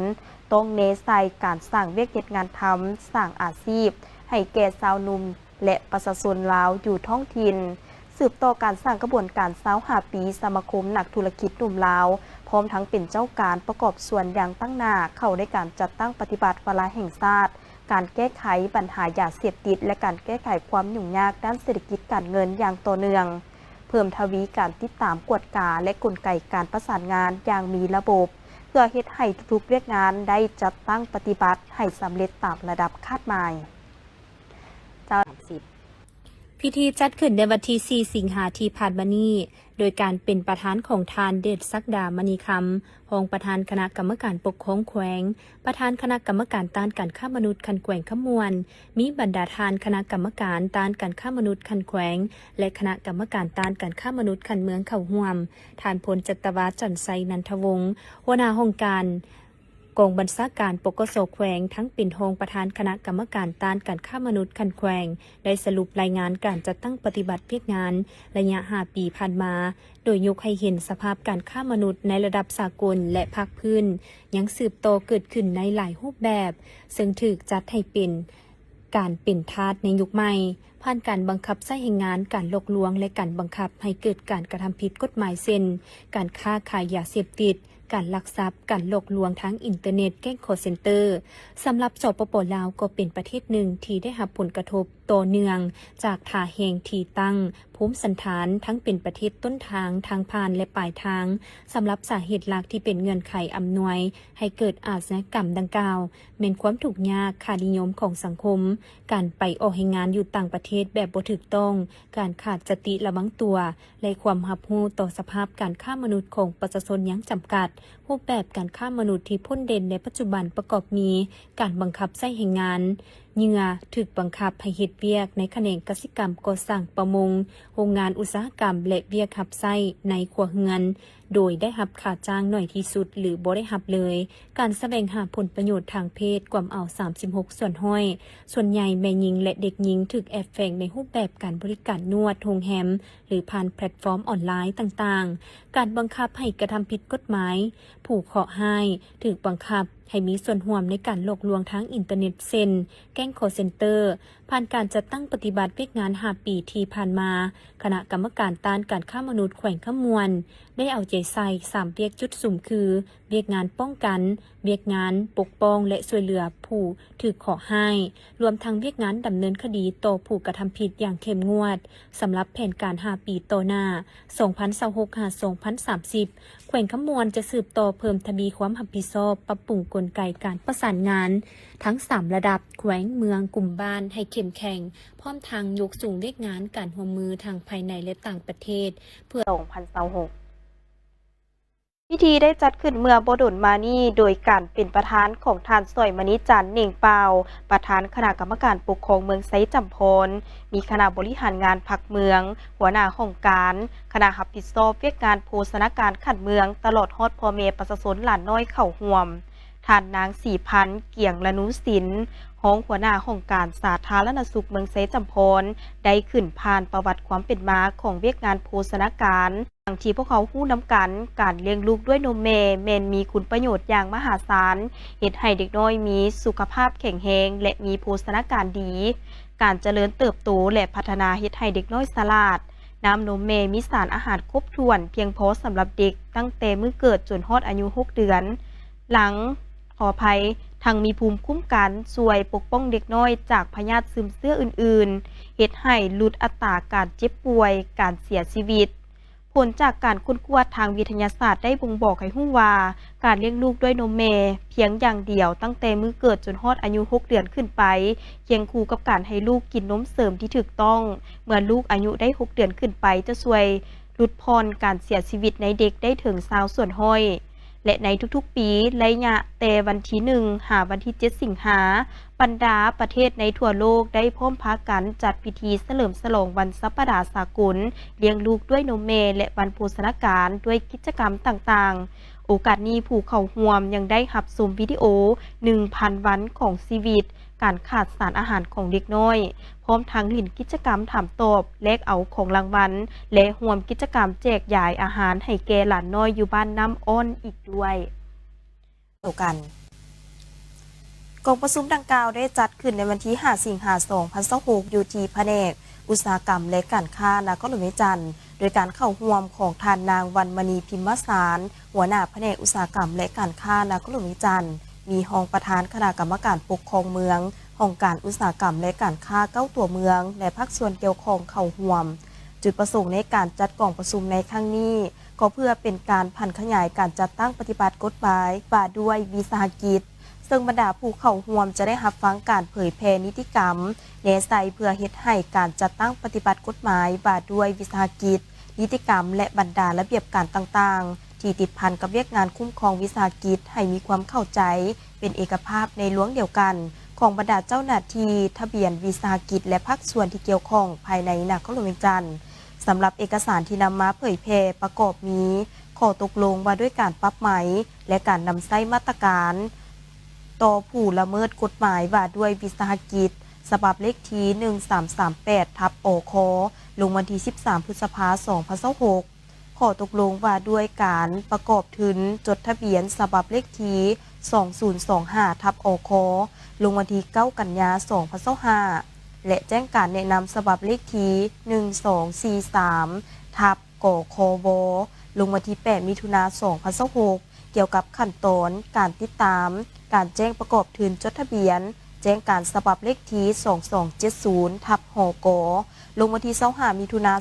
ต้องเน้นใส่การสร้างวิกฤตงานทำสร้างอาชีพให้แก่ชาวหนุ่มและประชาชนลาวอยู่ท้องถิ่นสืบต่อการสร้างกระบวนการ25 ปีสมาคมนักธุรกิจหนุ่มลาวพร้อมทั้งเป็นเจ้าการประกอบส่วนอย่างตั้งหน้าเข้าในการจัดตั้งปฏิบัติวาระแห่งชาติการแก้ไขปัญหายาเสพติดและการแก้ไขความยุ่งยากด้านเศรษฐกิจการเงินอย่างต่อเนื่องเพิ่มทวีการติดตามกวดกาและกลไกการประสานงานอย่างมีระบบเพื่อเฮ็ดให้ทุกๆเรื่องงานได้จัดตั้งปฏิบัติให้สำเร็จตามระดับคาดหมายพิธีจัดขึ้นในวันที่ 4 สิงหาคมที่ผ่านมานี้โดยการเป็นประธานของทานเดชศักดามณีคำรองประธานคณะกรรมการปกครองแขวงประธานคณะกรรมการต้านการฆ่ามนุษย์คันแขวงขมวนมีบรรดาทานคณะกรรมการต้านการฆ่ามนุษย์คันแขวงและคณะกรรมการต้านการฆ่ามนุษย์คันเมืองเข้าร่วมทานพลจัตวาจันทร์ไซนันทวงศ์หัวหน้าห้องการกองบัญชาการปกสแขวงทั้งเป็นรองประธานคณะกรรมการต้านการฆ่ามนุษย์คันแขวงได้สรุปรายงานการจัดตั้งปฏิบัติเพียกงานระยะ5 ปีผ่านมาโดยยกให้เห็นสภาพการฆ่ามนุษย์ในระดับสากลและภาคพื้นยังสืบโตเกิดขึ้นในหลายรูปแบบซึ่งถูกจัดให้เป็นการเป็นทาสในยุคใหม่ผ่านการบังคับใช้แรงงานการหลอกลวงและการบังคับให้เกิดการกระทำผิดกฎหมายเช่นการค้าขายยาเสพติดการลักทรัพย์การหลอกลวงทั้งอินเทอร์เน็ตแก๊งคอลเซ็นเตอร์สำหรับสปป.ลาวก็เป็นประเทศหนึ่งที่ได้รับผลกระทบต่อเนื่องจากท่าแห่งที่ตั้งภูมิสันฐานทั้งเป็นประเทศต้นทางทางผ่านและปลายทางสำหรับสาเหตุหลักที่เป็นเงื่อนไขอำนวยให้เกิดอาชญากรรมดังกล่าวเป็นความถูกยากค่านิยมของสังคมการไปออกให้งานอยู่ต่างประเทศแบบบ่ถูกต้องการขาดสติระวังตัวและความรับรู้ต่อสภาพการฆ่ามนุษย์ของประชาชนอย่างจำกัดรูปแบบการฆ่ามนุษย์ที่พ้นเด่นในปัจจุบันประกอบมีการบังคับใช้แรงงานเหยื่อถูกบังคับให้เฮ็ดเวียกในแขนงกสิกรรมก่อสร้างประมงโรงงานอุตสาหกรรมและเวียกรับใช้ในครัวเรือน โดยได้รับค่าจ้างหน่อยที่สุดหรือบ่ได้รับเลย การแสวงหาผลประโยชน์ทางเพศกวมเอา 36 ส่วนห้อย ส่วนใหญ่แม่หญิงและเด็กหญิงถูกแอบแฝงในรูปแบบการบริการนวดโรงแรมหรือผ่านแพลตฟอร์มออนไลน์ต่างๆ การบังคับให้กระทำผิดกฎหมาย ผู้เคราะห์ให้ถูกบังคับให้มีส่วนร่วมในการหลอกลวงทางอินเทอร์เน็ตเช่นแก๊ง call center ผ่านการจัดตั้งปฏิบัติเวียกงาน5 ปีที่ผ่านมา คณะกรรมการต้านการค้ามนุษย์แขวงขมวน ได้เอาใจใส่3เวียกจุดสุ่มคือเวียกงานป้องกันเวียกงานปกป้องและช่วยเหลือผู้ถูกขอให้รวมทั้งเวียกงานดำเนินคดีต่อผู้กระทำผิดอย่างเข้มงวดสำหรับแผนการ5 ปีต่อหน้า 2026-2030 แขวงขมวนจะสืบต่อเพิ่มทวีความรับผิดชอบปรับปรุงกลไกการประสานงานทั้ง3ระดับแขวงเมืองกลุ่มบ้านให้เข้มแข็งพร้อมทางยกสูงเวียกงานการร่วมมือทางภายในและต่างประเทศเพื่อ 2026 พิธีได้จัดขึ้นเมื่อบ่ดนมานี้โดยการเป็นประธานของท่านสอยมณีจันทร์เน่งเปาประธานคณะกรรมการปกครองเมืองไซจำพรมีคณะบริหารงานพรรคเมืองหัวหน้าของการคณะรับผิดชอบเวียกงานโภชนาการขันเมืองตลอดฮอดพ่อแม่ประชาชนหลานน้อยเข้าร่วมท่านนางสีพันธ์เกี่ยงละนุศิลป์ห้องหัวหน้าของการสาธารณสุขเมืองไซจำพรได้ขึ้นผ่านประวัติความเป็นมาของเวียกงานโภชนาการบางทีพวกเขาฮู้น้ำกันการเลี้ยงลูกด้วยนมแม่มีคุณประโยชน์อย่างมหาศาลเฮ็ดให้เด็กน้อยมีสุขภาพแข็งแรงและมีโภชนาการดีการเจริญเติบโตและพัฒนาเฮ็ดให้เด็กน้อยฉลาดน้ำนมแม่มีสารอาหารครบถ้วนเพียงพอสำหรับเด็กตั้งแต่มื้อเกิดจนฮอดอายุ 6 เดือนหลังขออภัยทั้งมีภูมิคุ้มกันช่วยปกป้องเด็กน้อยจากพยาธิซึมเสื้ออื่นๆเฮ็ดให้ลดอัตราการเจ็บป่วยการเสียชีวิตผลจากการค้นคว้าทางวิทยาศาสตร์ได้บ่งบอกให้รู้ว่าการเลี้ยงลูกด้วยนมแม่เพียงอย่างเดียวตั้งแต่มื้อเกิดจนฮอดอายุ 6 เดือนขึ้นไปเคียงคู่กับการให้ลูกกินนมเสริมที่ถูกต้องเมื่อลูกอายุได้ 6 เดือนขึ้นไปจะช่วยลดพรการเสียชีวิตในเด็กได้ถึง20%ส่วนห้อยและในทุกๆปีระยะแต่วันที่1หาวันที่7สิงหาบรรดาประเทศในทั่วโลกได้พร้อมพากันจัดพิธีเฉลิมฉลองวันสัปดาห์สากลเลี้ยงลูกด้วยนมแม่และวันโภชนาการด้วยกิจกรรมต่างๆโอกาสนี้ผู้เข้าร่วมยังได้รับชมวิดีโอ 1,000 วันของชีวิตการขาดสารอาหารของเด็กน้อยพร้อมทั้งเล่นกิจกรรมถามตอบแลกเอาของรางวัลและร่วมกิจกรรมแจกจ่ายอาหารให้แก่หลานน้อยอยู่บ้านน้ำอ้อนอีกด้วยต่อกันกองประชุมดังกล่าวได้จัดขึ้นในวันที่5สิงหาคม2026อยู่ที่แผนกอุตสาหกรรมและการค้านครหลวงจันทร์โดยการเข้าร่วมของท่านนางวรรณมณีพิมพ์สารหัวหน้าแผนกอุตสาหกรรมและการค้านครหลวงจันทร์มีรองประธานคณะกรรมการปกครองเมืององค์การอุตสาหกรรมและการค้า9ตัวเมืองและภาคส่วนเกี่ยวข้องเข้าร่วมจุดประสงค์ในการจัดกองประชุมในครั้งนี้ก็เพื่อเป็นการพันขยายการจัดตั้งปฏิบัติกฎหมายว่าด้วยวิสาหกิจซึ่งบรรดาผู้เข้าร่วมจะได้รับฟังการเผยแพร่นิติกรรมแนวใส่เพื่อเฮ็ดให้การจัดตั้งปฏิบัติกฎหมายว่าด้วยวิสาหกิจนิติกรรมและบรรดาระเบียบการต่างๆที่ติดพันกับเวียกงานคุ้มครองวิสาหกิจให้มีความเข้าใจเป็นเอกภาพในหลวงเดียวกันของบรรดาเจ้าหน้าที่ทะเบียนวิสาหกิจและภาคส่วนที่เกี่ยวข้องภายในนครหลวงเวียงจันทร์สำหรับเอกสารที่นำมาเผยแพร่ประกอบมีข้อตกลงว่าด้วยการปรับไหมและการนำใช้มาตรการต่อผู้ละเมิดกฎหมายว่าด้วยวิสาหกิจฉบับเลขที่1338/อคลงวันที่13พฤษภาคม2026ข้อตกลงว่าด้วยการประกอบทุนจดทะเบียนฉบับเลขที่2025/อคลงวันที่9กันยายน2025และแจ้งการแนะนำฉบับเลขที่1243/กคบลงวันที่8มิถุนายน2026เกี่ยวกับขั้นตอนการติดตามการแจ้งประกอบทุนจดทะเบียนแจ้งการฉบับเลขที่2270/หกลงวันที่25มิถุนายน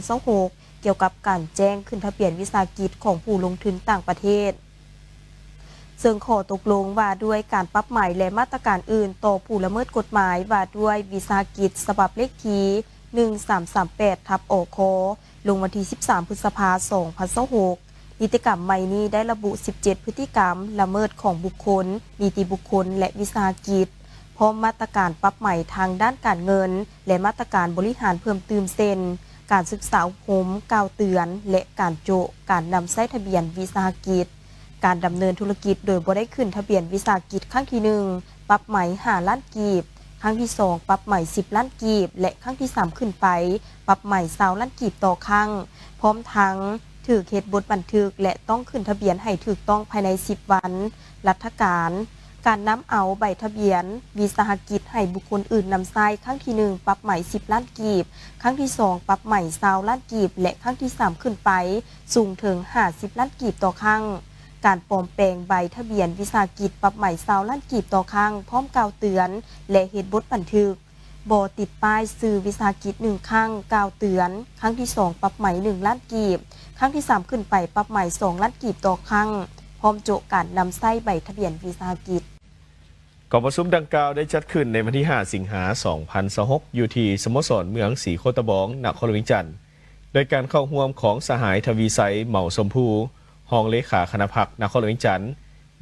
2026เกี่ยวกับการแจ้งขึ้นทะเบียนวิสาหกิจของผู้ลงทุนต่างประเทศซึ่งข้อตกลงว่าด้วยการปรับใหม่และมาตรการอื่นต่อผู้ละเมิดกฎหมายว่าด้วยวิสาหกิจฉบับเลขที่1338/อคลงวันที่13พฤษภาคม2026นิติกรรมใหม่นี้ได้ระบุ17พฤติกรรมละเมิดของบุคคลนิติบุคคลและวิสาหกิจพร้อมมาตรการปรับใหม่ทางด้านการเงินและมาตรการบริหารเพิ่มเติมเช่น การศึกษาอบรมกล่าวเตือนและการโจะการนำใช้ทะเบียนวิสาหกิจการดำเนินธุรกิจโดยบ่ได้ขึ้นทะเบียนวิสาหกิจครั้งที่1ปรับใหม่5 ล้านกีบครั้งที่2ปรับใหม่10 ล้านกีบและครั้งที่3ขึ้นไปปรับใหม่20 ล้านกีบต่อครั้งพร้อมทั้งถือเขตบทบันทึกและต้องขึ้นทะเบียนให้ถูกต้องภายใน10 วันรัฐการนำเอาใบทะเบียนวิสาหกิจให้บุคคลอื่นนำใช้ครั้งที่1ปรับใหม่10 ล้านกีบครั้งที่2ปรับใหม่20 ล้านกีบและครั้งที่3ขึ้นไปสูงถึง50 ล้านกีบต่อครั้งการปลอมแปลงใบทะเบียนวิสาหกิจปรับใหม่20 ล้านกีบต่อครั้งพร้อมกล่าวเตือนและเหตุบทบันทึกบ่ติดป้ายสื่อวิสาหกิจ1 ครั้งกล่าวเตือนครั้งที่2ปรับใหม่1 ล้านกีบครั้งที่3ขึ้นไปปรับใหม่2 ล้านกีบต่อครั้งพร้อมโจะการนำใช้ใบทะเบียนวิสาหกิจกองประชุมดังกล่าวได้จัดขึ้นในวันที่ 5 สิงหาคม 2026 อยู่ที่สโมสรเมืองศรีโคตะบองนครหลวงจันทน์โดยการเข้าร่วมของสหายทวีไซเหมาสมภูรองเลขาคณะพรรคนครหลวงจันทน์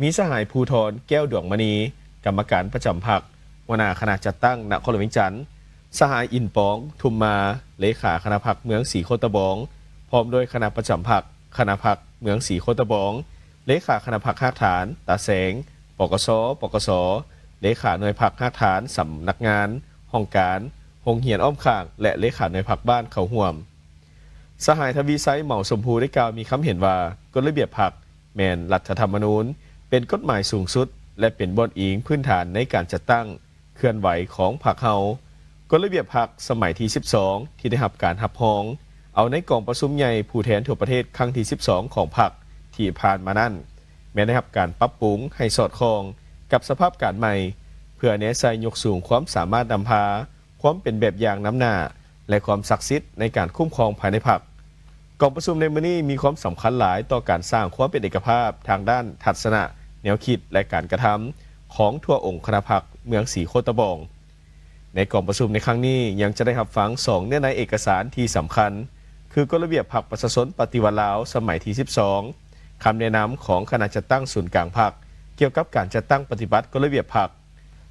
มีสหายภูธรแก้วดวงมณีกรรมการประจำพรรคหัวหน้าคณะจัดตั้งนครหลวงจันทน์สหายอินปองทุมมาเลขาคณะพรรคเมืองศรีโคตะบองพร้อมด้วยคณะประจำพรรคคณะพรรคเมืองศรีโคตะบองเลขาคณะพรรคห้าฐานตาแสงปกสเลขาหน่วยพรรคห้าฐานสำนักงานห้องการโรงเรียนอ้อมข้างและเลขาหน่วยพรรคบ้านเขาห่วมสหายทวีไซเหมาสมภูได้กล่าวมีคำเห็นว่ากฎระเบียบพรรคแม่นรัฐธรรมนูญเป็นกฎหมายสูงสุดและเป็นบทอิงพื้นฐานในการจัดตั้งเคลื่อนไหวของพรรคเฮากฎระเบียบพรรคสมัยที่12ที่ได้รับการรับรองเอาในกองประชุมใหญ่ผู้แทนทั่วประเทศครั้งที่12ของพรรคที่ผ่านมานั้นแม้ได้รับการปรับปรุงให้สอดคล้องกับสภาพการใหม่เพื่อแนะใส่ยกสูงความสามารถนำพาความเป็นแบบอย่างน้ำหน้าและความศักดิ์สิทธิ์ในการคุ้มครองภายในพรรคกองประชุมในมื้อนี้มีความสำคัญหลายต่อการสร้างความเป็นเอกภาพทางด้านทัศนะแนวคิดและการกระทำของทั่วองค์คณะพรรคเมืองศรีโคตะบองในกองประชุมในครั้งนี้ยังจะได้รับฟัง2เนื้อในเอกสารที่สำคัญคือกฎระเบียบพรรคประชาชนปฏิวัติลาวสมัยที่12คำแนะนำของคณะจัดตั้งศูนย์กลางพรรคเกี่ยวกับการจัดตั้งปฏิบัติกฎระเบียบพรรค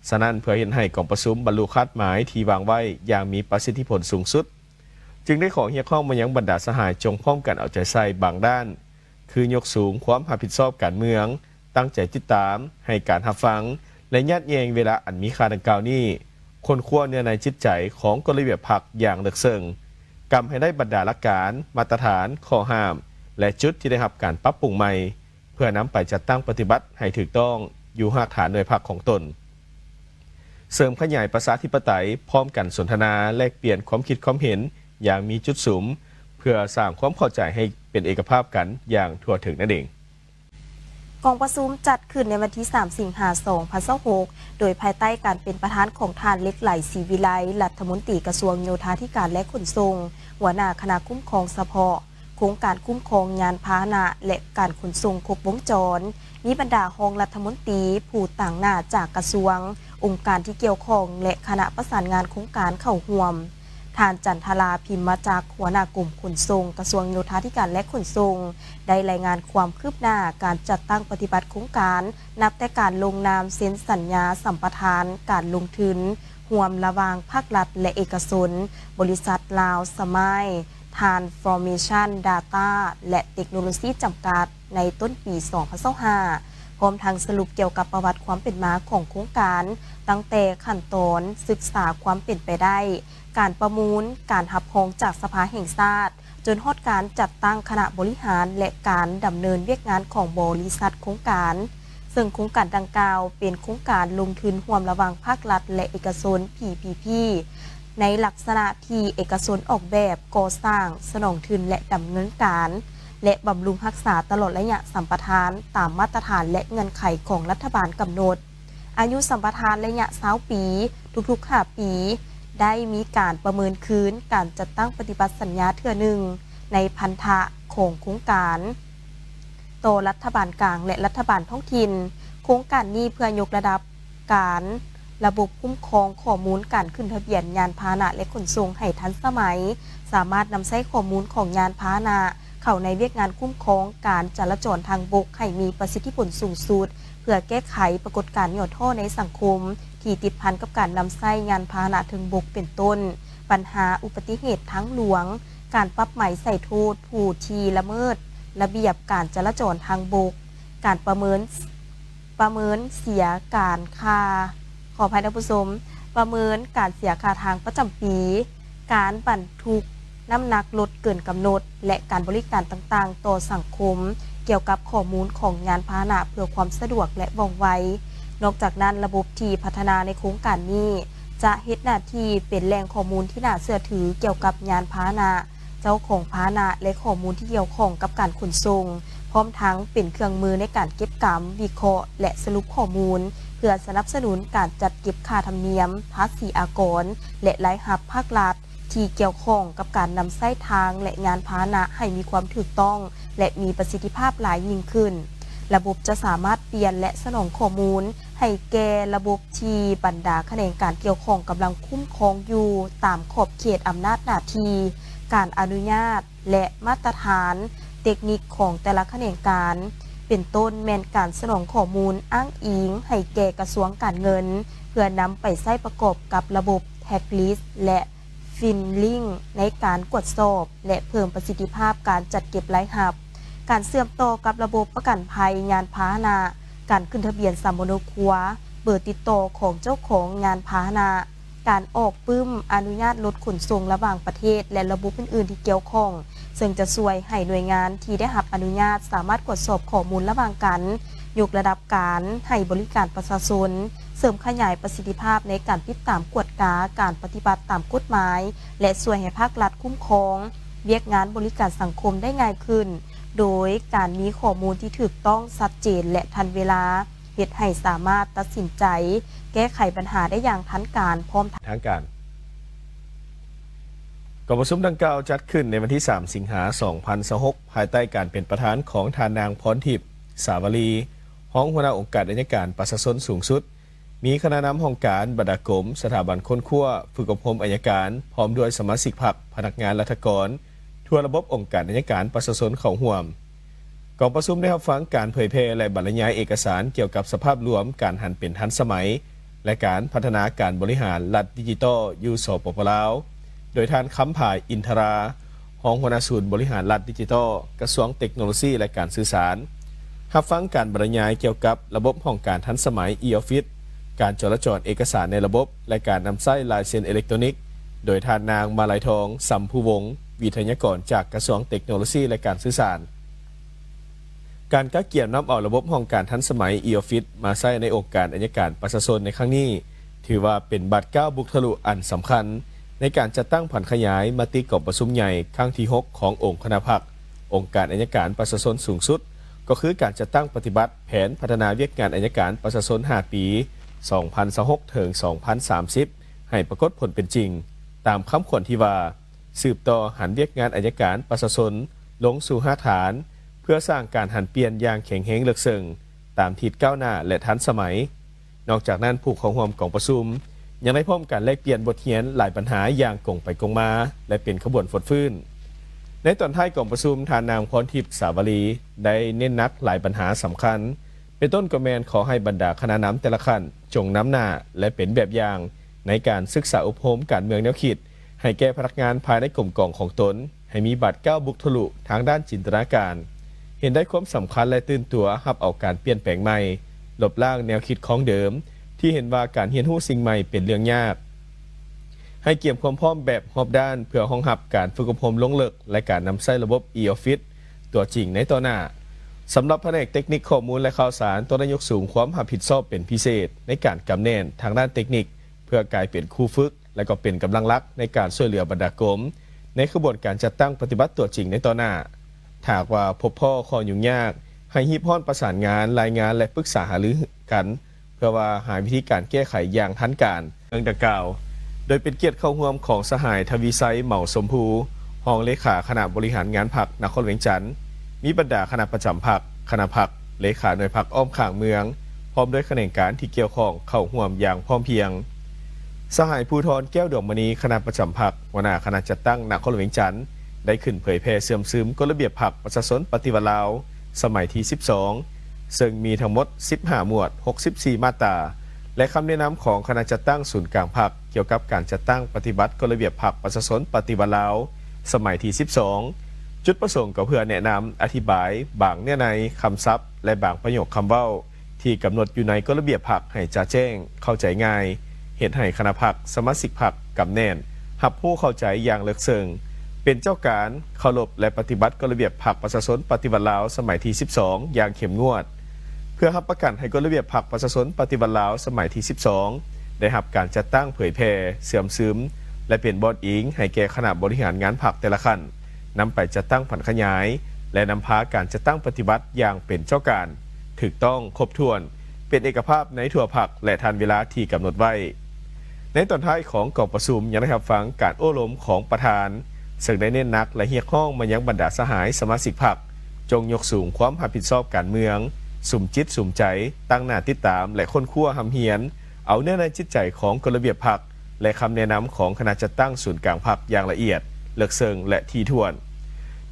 ฉะนั้นเพื่อเห็นให้กองประชุมบรรลุคาดหมายที่วางไว้อย่างมีประสิทธิผลสูงสุดจึงได้ขอเรียกร้องมายังบรรดาสหายจงพร้อมกันเอาใจใส่บางด้านคือยกสูงความรับผิดชอบการเมืองตั้งใจติดตามให้การรับฟังและยัดเยียงเวลาอันมีค่าดังกล่าวนี้คนขั้วเนื้อในจิตใจของกฎระเบียบพรรคอย่างลึกซึ้งกำให้ได้บรรดาหลักการมาตรฐานข้อห้ามและจุดที่ได้รับการปรับปรุงใหม่เพื่อนำไปจัดตั้งปฏิบัติให้ถูกต้องอยู่รากฐานหน่วยพรรคของตนเสริมขยายประชาธิปไตยพร้อมกันสนทนาแลกเปลี่ยนความคิดความเห็นอย่างมีจุดสูงเพื่อสร้างความเข้าใจให้เป็นเอกภาพกันอย่างทั่วถึงนั่นเองกองประชุมจัดขึ้นในวันที่3 สิงหาคม 2026โดยภายใต้การเป็นประธานของท่านเล็กไหลศรีวิไลรัฐมนตรีกระทรวงโยธาธิการและขนส่งหัวหน้าคณะคุ้มครองเฉพาะโครงการคุ้มครองยานพาหนะและการขนส่งครบวงจรมีบรรดารองรัฐมนตรีผู้ต่างหน้าจากกระทรวงองค์การที่เกี่ยวข้องและคณะประสานงานโครงการเข้าร่วมท่านจันทราพิมพ์มาจากหัวหน้ากลุ่มขนส่งกระทรวงโยธาธิการและขนส่งได้รายงานความคืบหน้าการจัดตั้งปฏิบัติโครงการนับแต่การลงนามเซ็นสัญญาสัมปทานการลงทุนร่วมระหว่างภาครัฐและเอกชนบริษัทลาวสมัยTransformation Data และเทคโนโลยีจำกัดในต้นปี 2025 พร้อมทั้งสรุปเกี่ยวกับประวัติความเป็นมาของโครงการตั้งแต่ขั้นตอนศึกษาความเป็นไปได้การประมูลการรับรองจากสภาแห่งชาติจนฮอดการจัดตั้งคณะบริหารและการดำเนินเวียกงานของบริษัทโครงการซึ่งโครงการดังกล่าวเป็นโครงการลงทุนร่วมระหว่างภาครัฐและเอกชน PPP ในลักษณะที่เอกชนออกแบบก่อสร้างสนองทุนและดำเนินการและบำรุงรักษาตลอดระยะสัมปทานตามมาตรฐานและเงื่อนไขของรัฐบาลกำหนดอายุสัมปทานระยะ20 ปีทุกๆ5 ปีได้มีการประเมินคืนการจัดตั้งปฏิบัติสัญญาเทื่อหนึ่งในพันธะของโครงการต่อรัฐบาลกลางและรัฐบาลท้องถิ่นโครงการนี้เพื่อยกระดับการระบบคุ้มครองข้อมูลการขึ้นทะเบียนยานพาหนะและขนส่งให้ทันสมัยสามารถนำใช้ข้อมูลของยานพาหนะเข้าในเวียกงานคุ้มครองการจราจรทางบกให้มีประสิทธิผลสูงสุดเพื่อแก้ไขปรากฏการณ์ย่อท่อในสังคมที่ติดพันกับการนำใช้ยานพาหนะทางบกเป็นต้นปัญหาอุบัติเหตุทางหลวง การปรับใหม่ใส่โทษผู้ที่ละเมิดระเบียบการจราจรทางบกการประเมินเสียการค่าขออภัยท่านผู้ชมประเมินการเสียค่าทางประจำปีการบรรทุกน้ำหนักรถเกินกำหนดและการบริการต่างๆต่อสังคมเกี่ยวกับข้อมูลของยานพาหนะเพื่อความสะดวกและว่องไวนอกจากนั้นระบบที่พัฒนาในโครงการนี้จะเฮ็ดหน้าที่เป็นแหล่งข้อมูลที่น่าเชื่อถือเกี่ยวกับยานพาหนะเจ้าของพาหนะและข้อมูลที่เกี่ยวข้องกับการขนส่งพร้อมทั้งเป็นเครื่องมือในการเก็บกำวิเคราะห์และสรุปข้อมูลเพื่อสนับสนุนการจัดเก็บค่าธรรมเนียมภาษีอากรและรายรับภาครัฐที่เกี่ยวข้องกับการนำไส้ทางและยานพาหนะให้มีความถูกต้องและมีประสิทธิภาพหลายยิ่งขึ้นระบบจะสามารถเปลี่ยนและสนองข้อมูลให้แก่ระบบที่บรรดาแขนงการเกี่ยวข้องกำลังคุ้มครองอยู่ตามขอบเขตอำนาจหน้าที่การอนุญาตและมาตรฐานเทคนิคของแต่ละแขนงการเป็นต้นแม่นการสนองข้อมูลอ้างอิงให้แก่กระทรวงการเงินเพื่อนำไปใช้ประกอบกับระบบแท็กลิสต์และฟินลิงในการกวดสอบและเพิ่มประสิทธิภาพการจัดเก็บรายรับการเชื่อมต่อกับระบบประกันภัยยานพาหนะการขึ้นทะเบียนสัมมโนครัวเบอร์ติดต่อของเจ้าของยานพาหนะการออกปึ้มอนุญาตรถขนส่งระหว่างประเทศและระบบอื่นๆที่เกี่ยวข้องซึ่งจะช่วยให้หน่วยงานที่ได้รับอนุญาตสามารถตรวจสอบข้อมูลระหว่างกันยกระดับการให้บริการประชาชนเสริมขยายประสิทธิภาพในการติดตามกวดกาการปฏิบัติตามกฎหมายและช่วยให้ภาครัฐคุ้มครองเรียกงานบริการสังคมได้ง่ายขึ้นโดยการมีข้อมูลที่ถูกต้องชัดเจนและทันเวลาเฮ็ดให้สามารถตัดสินใจแก้ไขปัญหาได้อย่างทันการพร้อมทางการการประชุมดังกล่าวจัดขึ้นในวันที่ 3 สิงหาคม 2026 ภายใต้การเป็นประธานของทานางพรทิพย์สาวลีห้องหัวหน้าองค์การอัยการประชาชนสูงสุดมีคณะนำห้องการบรรดากรมสถาบันค้นคว้าฝึกอบรมอัยการพร้อมด้วยสมาชิกพรรคพนักงานรัฐกรทั่วระบบองค์การอัยการประชาชนเข้าร่วมกองประชุมได้รับฟังการเผยแพร่และบรรยายเอกสารเกี่ยวกับสภาพรวมการหันเป็นทันสมัยและการพัฒนาการบริหารรัฐดิจิทัลอยู่สปป.ลาวโดยท่านคำภายอินทราห้องหัวหน้าศูนย์บริหารรัฐดิจิทัลกระทรวงเทคโนโลยีและการสื่อสารรับฟังการบรรยายเกี่ยวกับระบบห้องการทันสมัย e-office การจราจรเอกสารในระบบและการนำใช้ลายเซ็นอิเล็กทรอนิกส์โดยท่านนางมาลัยทองสัมภูวงศ์วิทยากรจากกระทรวงเทคโนโลยีและการสื่อสารการกักเกี่ยวนำเอาระบบห้องการทันสมัย e-office มาใช้ในองค์การอัยการประชาชนในครั้งนี้ถือว่าเป็นบัตรก้าวบุกทะลุอันสำคัญในการจัดตั้งผันขยายมติกอบประชุมใหญ่ครั้งที่ 6 ขององค์คณะพรรคองค์การอัยการประชาชนสูงสุดก็คือการจัดตั้งปฏิบัติแผนพัฒนาเวียกงานอัยการประชาชน5 ปี 2026 ถึง 2030 ให้ปรากฏผลเป็นจริงตามคำขวัญที่ว่าสืบต่อหันเวียกงานอัยการประชาชนลงสู่5 ฐานเพื่อสร้างการหันเปลี่ยนอย่างแข็งแรงลึกซึ้งตามทิศก้าวหน้าและทันสมัยนอกจากนั้นผู้เข้าร่วมกองประชุมยังได้พร้อมการแลกเปลี่ยนบทเรียนหลายปัญหาอย่างกงไปกงมาและเป็นขบวนฟดฟื้นในตอนท้ายกองประชุมทานนางพรทิพย์สาวลีได้เน้นนักหลายปัญหาสำคัญเป็นต้นกระแมนขอให้บรรดาคณะนำแต่ละขั้นจงน้ำหน้าและเป็นแบบอย่างในการศึกษาอบรมการเมืองแนวคิดให้แก่พนักงานภายในกลุ่มกองของตนให้มีบัตรก้าวบุกทะลุทางด้านจินตนาการเห็นได้ความสำคัญและตื่นตัวรับเอาการเปลี่ยนแปลงใหม่ลบล้างแนวคิดของเดิมที่เห็นว่าการเรียนรู้สิ่งใหม่เป็นเรื่องยากให้เกี่ยมความพร้อมแบบรอบด้านเพื่อรองรับการฝึกอบรมลงลึกและการนำใช้ระบบ e-office ตัวจริงในต่อหน้าสำหรับแผนกเทคนิคข้อมูลและข่าวสารต้องได้ยกสูงความรับผิดชอบเป็นพิเศษในการกำแนนทางด้านเทคนิคเพื่อกลายเป็นครูฝึกและก็เป็นกำลังหลักในการช่วยเหลือบรรดากรมในกระบวนการจัดตั้งปฏิบัติตัวจริงในต่อหน้าหากว่าพบข้อยุ่งยากให้ฮีบฮ้อนประสานงานรายงานและปรึกษาหารือกันเพื่อว่าหาวิธีการแก้ไขอย่างทันการเรื่องดังกล่าวโดยเป็นเกียรติเข้าร่วมของสหายทวีไซเหมาสมภูรองเลขาคณะบริหารงานพรรคนครเวียงจันทร์มีบรรดาคณะประจำพรรคคณะพรรคเลขาหน่วยพรรคอ้อมข้างเมืองพร้อมด้วยแขนงการที่เกี่ยวข้องเข้าร่วมอย่างพร้อมเพรียงสหายภูธรแก้วดอกมณีคณะประจำพรรคหัวหน้าคณะจัดตั้งนครเวียงจันทร์ได้ขึ้นเผยแพร่เสื่อมซึมกฎระเบียบพรรคประชาชนปฏิวัติลาวสมัยที่ 12ซึ่งมีทั้งหมด15หมวด64มาตราและคำแนะนำของคณะจัดตั้งศูนย์กลางพรรคเกี่ยวกับการจัดตั้งปฏิบัติกฎระเบียบพรรคประชาชนปฏิวัติลาว สมัยที่ 12 จุดประสงค์ก็เพื่อแนะนำอธิบายบางเนื้อในคำศัพท์และบางประโยคคำเว้าที่กำหนดอยู่ในกฎระเบียบพรรคให้จะแจ้งเข้าใจง่ายเฮ็ดให้คณะพรรคสมาชิกพรรคกำแน่นรับรู้เข้าใจอย่างลึกซึ้งเป็นเจ้าการเคารพและปฏิบัติกฎระเบียบพรรคประชาชนปฏิวัติลาวสมัยที่ 12 อย่างเข้มงวดเพื่อรับประกันให้กฎระเบียบพรรคประชาชนปฏิวัติลาวสมัยที่ 12 ได้รับการจัดตั้งเผยแพร่เสื่อมซึมและเป็นบอดอิงให้แก่คณะบริหารงานพรรคแต่ละขั้นนำไปจัดตั้งผันขยายและนำพาการจัดตั้งปฏิบัติอย่างเป็นเจ้าการถูกต้องครบถ้วนเป็นเอกภาพในทั่วพรรคและทันเวลาที่กำหนดไว้ในตอนท้ายของกองประชุมยังได้รับฟังการโอ้ล้มของประธานซึ่งได้เน้นหนักและเรียกร้องมายังบรรดาสหายสมาชิกพรรคจงยกสูงความรับผิดชอบการเมืองสุมจิตสุมใจตั้งหน้าติดตามและค้นคว้าหำเหียนเอาเนื้อในจิตใจของกฎระเบียบพรรคและคำแนะนำของคณะจัดตั้งศูนย์กลางพรรคอย่างละเอียดลึกซึ้งและถี่ถ้วน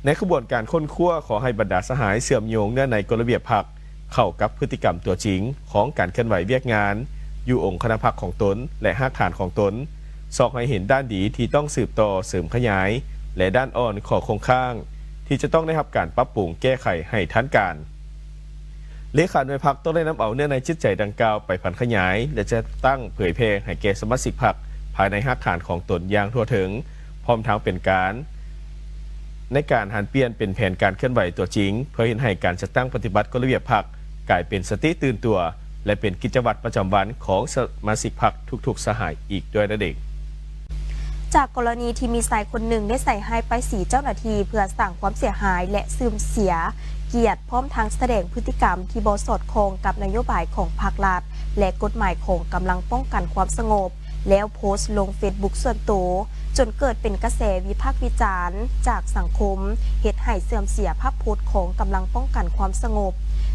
ในขบวนการค้นคว้าขอให้บรรดาสหายเสื่อมโยงเนื้อในกฎระเบียบพรรคเข้ากับพฤติกรรมตัวจริงของการเคลื่อนไหวเวียกงานอยู่องค์คณะพรรคของตนและหากฐานของตนสอกให้เห็นด้านดีที่ต้องสืบต่อเสริมขยายและด้านอ่อนข้อคงข้างที่จะต้องได้รับการปรับปรุงแก้ไขให้ทันการเลขาหน่วยพรรคต้องได้นำเอาเนื้อในจิตใจดังกล่าวไปผันขยายและจะตั้งเผยแพร่ให้แก่สมาชิกพรรคภายในหากฐานของตนอย่างทั่วถึงพร้อมทั้งเป็นการในการหันเปลี่ยนเป็นแผนการเคลื่อนไหวตัวจริงเพื่อเห็นให้การจัดตั้งปฏิบัติกฎระเบียบพรรคกลายเป็นสติตื่นตัวและเป็นกิจวัตรประจำวันของสมาชิกพรรคทุกๆสหายอีกด้วยนะเด็กจากกรณีที่มีชายคนหนึ่งได้ใส่ให้ไปสีเจ้าหน้าที่เพื่อสร้างความเสียหายและเสื่อมเสียเกียรติพร้อมทั้งแสดงพฤติกรรมที่บ่สอดคล้องกับนโยบายของภาครัฐและกฎหมายของกำลังป้องกันความสงบแล้วโพสต์ลง Facebook ส่วนตัวจนเกิดเป็นกระแสวิพากษ์วิจารณ์จากสังคมเฮ็ดให้เสื่อมเสียภาพพจน์ของกำลังป้องกันความสงบ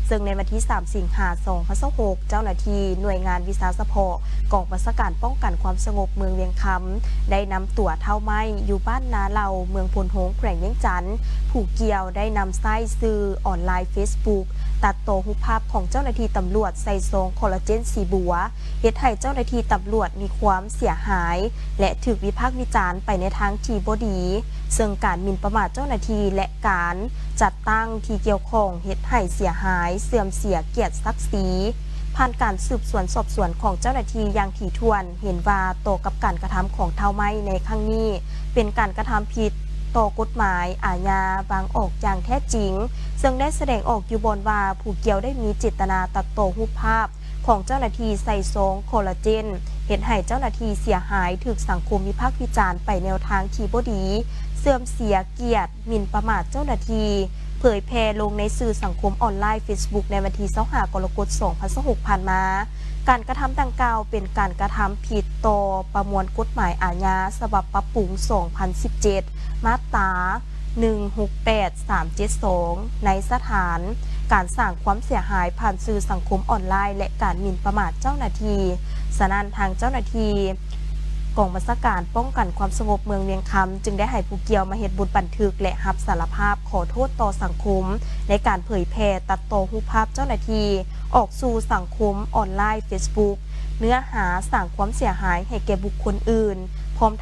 ซึ่งในวันที่ 3 สิงหาคม 2026 เจ้าหน้าที่หน่วยงานวิสาสะเพาะกองบัญชาการป้องกันความสงบเมืองเวียงคำได้นำตัวเท่าไม้อยู่บ้านนาเหล่าเมืองพลโฮงแขวงเวียงจันทน์ผู้เกี่ยวได้นำไส้สื่อออนไลน์ Facebook ตัดต่อรูปภาพของเจ้าหน้าที่ตำรวจใส่ซองคอลลาเจนสีบัวเฮ็ดให้เจ้าหน้าที่ตำรวจมีความเสียหายและถูกวิพากษ์วิจารณ์ไปในทางที่บ่ดีซึ่งการหมิ่นประมาทเจ้าหน้าที่และการจัดตั้งที่เกี่ยวข้องเฮ็ดให้เสียหายเสื่อมเสียเกียรติศักดิ์ศรีผ่านการสืบสวนสอบสวนของเจ้าหน้าที่อย่างถี่ถ้วนเห็นว่าโตกับการกระทำของเท่าไม้ในครั้งนี้เป็นการกระทำผิดต่อกฎหมายอาญาบางออกอย่างแท้จริงซึ่งได้แสดงออกอยู่บนว่าผู้เกี่ยวได้มีเจตนาตัดต่อรูปภาพของเจ้าหน้าที่ใส่ซองคอลลาเจนเห็นให้เจ้าหน้าที่เสียหายถูกสังคมวิพากษ์วิจารณ์ไปแนวทางที่บ่ดีเสื่อมเสียเกียรติหมิ่นประมาทเจ้าหน้าที่เผยแพร่ลงในสื่อสังคมออนไลน์ Facebook ในวันที่25 กรกฎาคม 2026 ผ่านมาการกระทำดังกล่าวเป็นการกระทำผิดต่อประมวลกฎหมายอาญาฉบับปรับปรุง 2017 มาตรา 168372 ในสถานการสร้างความเสียหายผ่านสื่อสังคมออนไลน์และการหมิ่นประมาทเจ้าหน้าที่ฉะนั้นทางเจ้าหน้าที่กองบัญชาการป้องกันความสงบเมืองเวียงคำจึงได้ให้ผู้เกี่ยวมาเฮ็ดบุญบันทึกและรับสารภาพขอโทษต่อสังคมในการเผยแพร่ตัดต่อรูปภาพเจ้าหน้าที่ออกสู่สังคมออนไลน์ Facebook เนื้อหาสร้างความเสียหายให้แก่บุคคลอื่นพร้อม